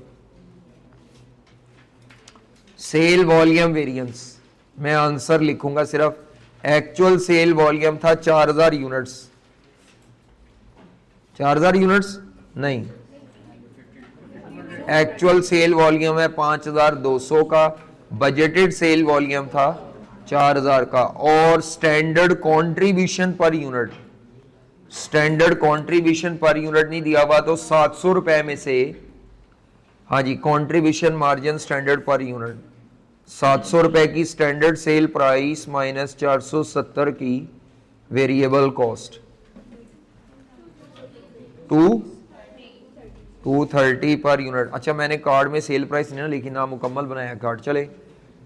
सेल वॉल्यूम वेरिएंस। मैं आंसर लिखूंगा सिर्फ, एक्चुअल सेल वॉल्यूम था 4000 यूनिट्स, 4000 यूनिट्स नहीं, एक्चुअल सेल वॉल्यूम है 5200 का, बजटेड सेल वॉल्यूम था 4000 का, और standard contribution per unit, standard contribution per unit नहीं दिया हुआ तो 700 रुपए में से, हाँ जी, contribution margin standard per unit 700 रुपए की स्टैंडर्ड सेल प्राइस माइनस 470 की वेरिएबल कॉस्ट, 230 पर यूनिट। अच्छा, मैंने कार्ड में सेल प्राइस नहीं ना लिखी, ना मुकम्मल बनाया कार्ड, चले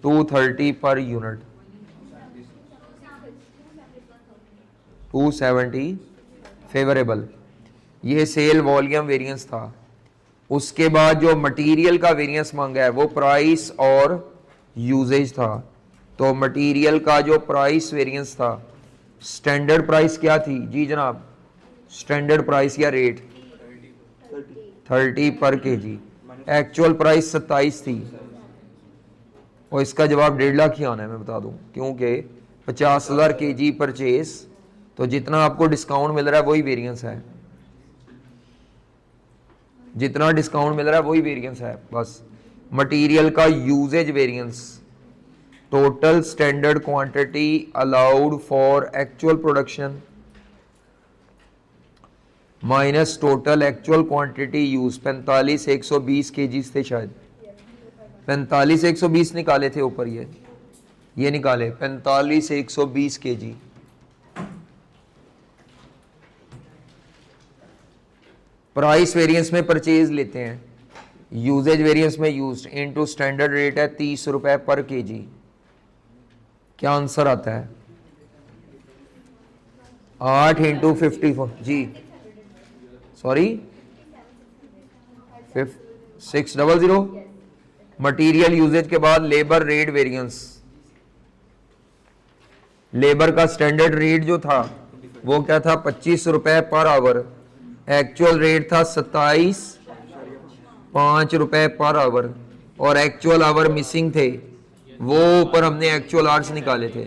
230 पर यूनिट, 270 फेवरेबल, ये सेल वॉल्यूम वेरिएंस था। उसके बाद जो मटेरियल का वेरिएंस मांगा है वो प्राइस और यूजेज था। तो मटेरियल का जो प्राइस वेरिएंस था, स्टैंडर्ड प्राइस क्या थी जी जनाब, स्टैंडर्ड प्राइस या रेट 30 पर केजी, एक्चुअल प्राइस 27 थी, और इसका जवाब 1.5 लाख ही आना है, मैं बता दूं, क्योंकि 50,000 केजी परचेज, तो जितना आपको डिस्काउंट मिल रहा है वही वेरिएंस है, जितना डिस्काउंट मिल रहा है वही वेरिएंस है बस। मटेरियल का usage variance, total standard quantity allowed for actual production minus total actual quantity use, 45,120 KGs थे शायद, 45,120 निकाले थे ऊपर, ये निकाले 45,120 केजी। प्राइस वेरिएंस में परचेज लेते हैं, यूजेज वेरिएंस में यूज्ड इनटू स्टैंडर्ड रेट है 30 रुपए पर केजी। क्या आंसर आता है? 8 इंटू 54 जी, सॉरी 600। मटीरियल यूजेज के बाद लेबर रेट वेरिएंस, लेबर का स्टैंडर्ड रेट जो था वो क्या था, 25 रुपए पर आवर, एक्चुअल रेट था 27.5 रुपए पर आवर, और एक्चुअल आवर मिसिंग थे, वो ऊपर हमने एक्चुअल आवर्स निकाले थे,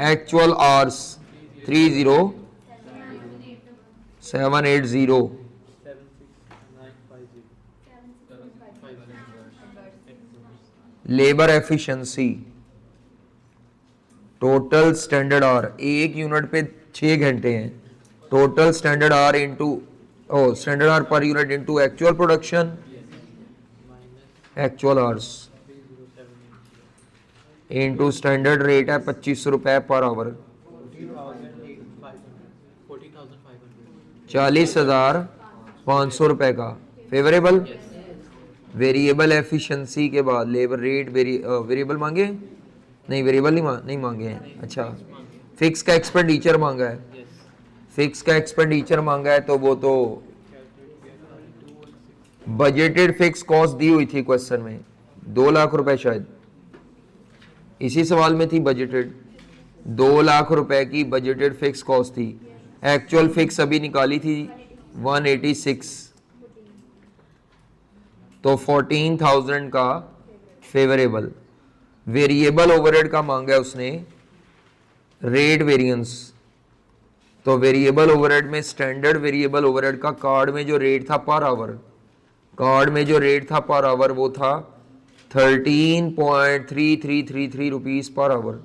actual hours 30780। Labour efficiency, total standard our, एक यूनिट पे 6 घंटे हैं, total standard our into standard our per unit into actual production, actual hours into standard rate है 25 रुपए पर आवर, 40,500 रुपए का फेवरेबल। वेरिएबल एफिशिएंसी के बाद लेबर रेट वेरिएबल मांगे नहीं, वेरिएबल नहीं मांगे हैं। अच्छा, फिक्स का एक्सपेंडिचर मांगा है, फिक्स का एक्सपेंडिचर मांगा है, तो वो तो बजटेड फिक्स कॉस्ट दी हुई थी क्वेश्चन में, 2 लाख रुपए शायद इसी सवाल में थी, बजटेड 2 लाख रुपए की बजटेड फिक्स कॉस्ट थी, एक्चुअल फिक्स अभी निकाली थी 186, तो 14,000 का फेवरेबल। वेरिएबल ओवरहेड का मांगा है उसने रेट वेरिएंस, तो वेरिएबल ओवरहेड में स्टैंडर्ड वेरिएबल ओवरहेड का कार्ड में जो रेट था पर आवर, कार्ड में जो रेट था पर आवर वो था 13.3333 रुपीज पर आवर।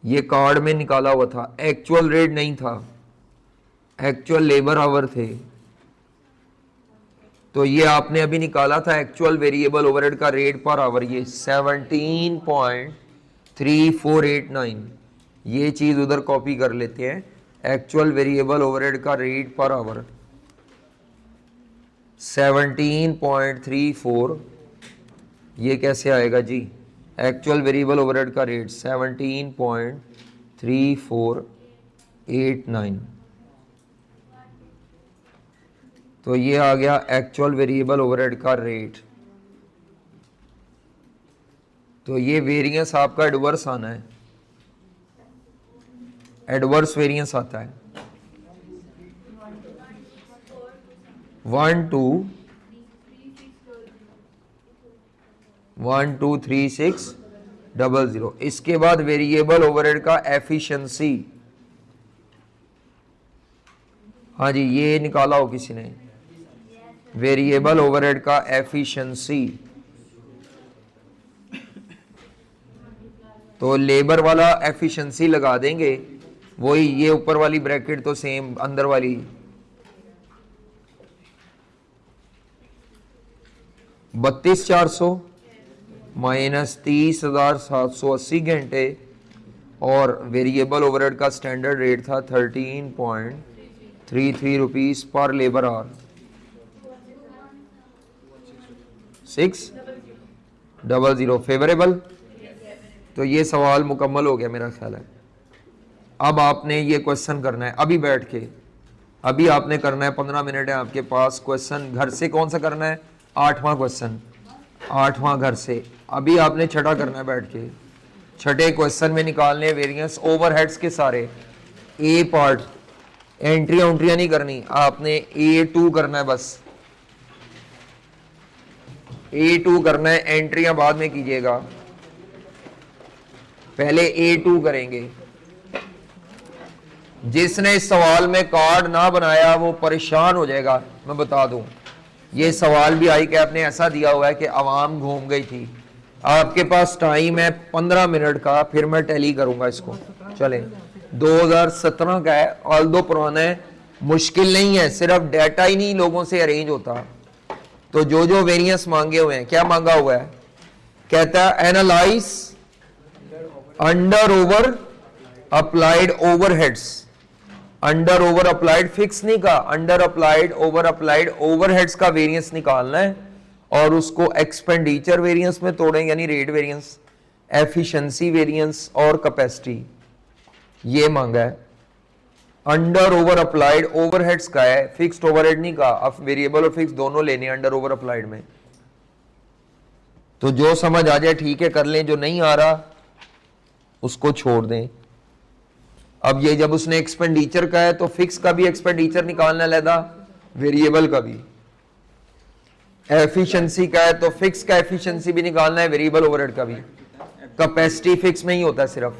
ये कार्ड में निकाला हुआ था, एक्चुअल रेट नहीं था, एक्चुअल लेबर आवर थे। तो ये आपने अभी निकाला था एक्चुअल वेरिएबल ओवरहेड का रेट पर आवर, ये 17.3489। ये चीज उधर कॉपी कर लेते हैं, एक्चुअल वेरिएबल ओवरहेड का रेट पर आवर 17.34। ये कैसे आएगा जी? एक्चुअल वेरिएबल ओवरहेड का रेट 17.3489। तो ये आ गया एक्चुअल वेरिएबल ओवरहेड का रेट। तो ये वेरिएंस आपका एडवर्स आना है, एडवर्स वेरिएंस आता है 123600। इसके बाद वेरिएबल ओवरहेड का एफिशिएंसी, हाँ जी ये निकाला हो किसी ने, वेरिएबल ओवरहेड का एफिशिएंसी। तो लेबर वाला एफिशिएंसी लगा देंगे, वही ये ऊपर वाली ब्रैकेट तो सेम अंदर वाली, 32,400 माइनस 30,780 घंटे, और वेरिएबल ओवरहेड का स्टैंडर्ड रेट था 13.33 rupees per labour our. 600 favourable. तो ये सवाल मुकम्मल हो गया मेरा ख्याल है। अब आपने ये क्वेश्चन करना है अभी बैठ के, अभी आपने करना है, 15 मिनट है आपके पास। क्वेश्चन घर से कौन सा करना है? 8वां क्वेश्चन, 8वां घर से। अभी आपने छठा करना है बैठ के। छठे क्वेश्चन में निकालने वेरिएंस ओवरहेड्स के सारे ए पार्ट, एंट्रियां उंट्रियां नहीं करनी आपने, A2 करना है बस, A2 करना है, एंट्रियां बाद में कीजिएगा, पहले A2 करेंगे। जिसने इस सवाल में कार्ड ना बनाया वो परेशान हो जाएगा, मैं बता दूं। ये सवाल भी आई कैप ने ऐसा दिया हुआ है कि आवाम घूम गई थी। आपके पास टाइम है 15 मिनट का, फिर मैं टैली करूंगा इसको। चले 2017 का है, ऑल दो पुराना है, मुश्किल नहीं है, सिर्फ डाटा ही नहीं लोगों से अरेंज होता। तो जो जो वेरिएंस मांगे हुए हैं, क्या मांगा हुआ है? कहता है analyse under over applied overheads, under over applied fix नहीं का, under applied over applied overheads का वेरिएंस निकालना है और उसको एक्सपेंडिचर वेरिएंस में तोड़ें, यानी रेट वेरिएंस, एफिशिएंसी वेरिएंस और कैपेसिटी। ये मांगा है। अंडर ओवर अप्लाइड ओवरहेड्स का है, फिक्स्ड ओवरहेड नहीं का। अब वेरिएबल और फिक्स दोनों लेने अंडर ओवर अप्लाइड में। तो जो समझ आ जाए ठीक है कर लें, जो नहीं आ रहा उसको छोड़ दें। अब ये जब उसने एक्सपेंडिचर का है तो फिक्स का भी एक्सपेंडिचर निकालना लेदा, वेरिएबल का भी। एफिशिएंसी का है तो फिक्स का एफिशिएंसी भी निकालना है, वेरिएबल ओवरहेड का भी। कैपेसिटी फिक्स में ही होता है सिर्फ।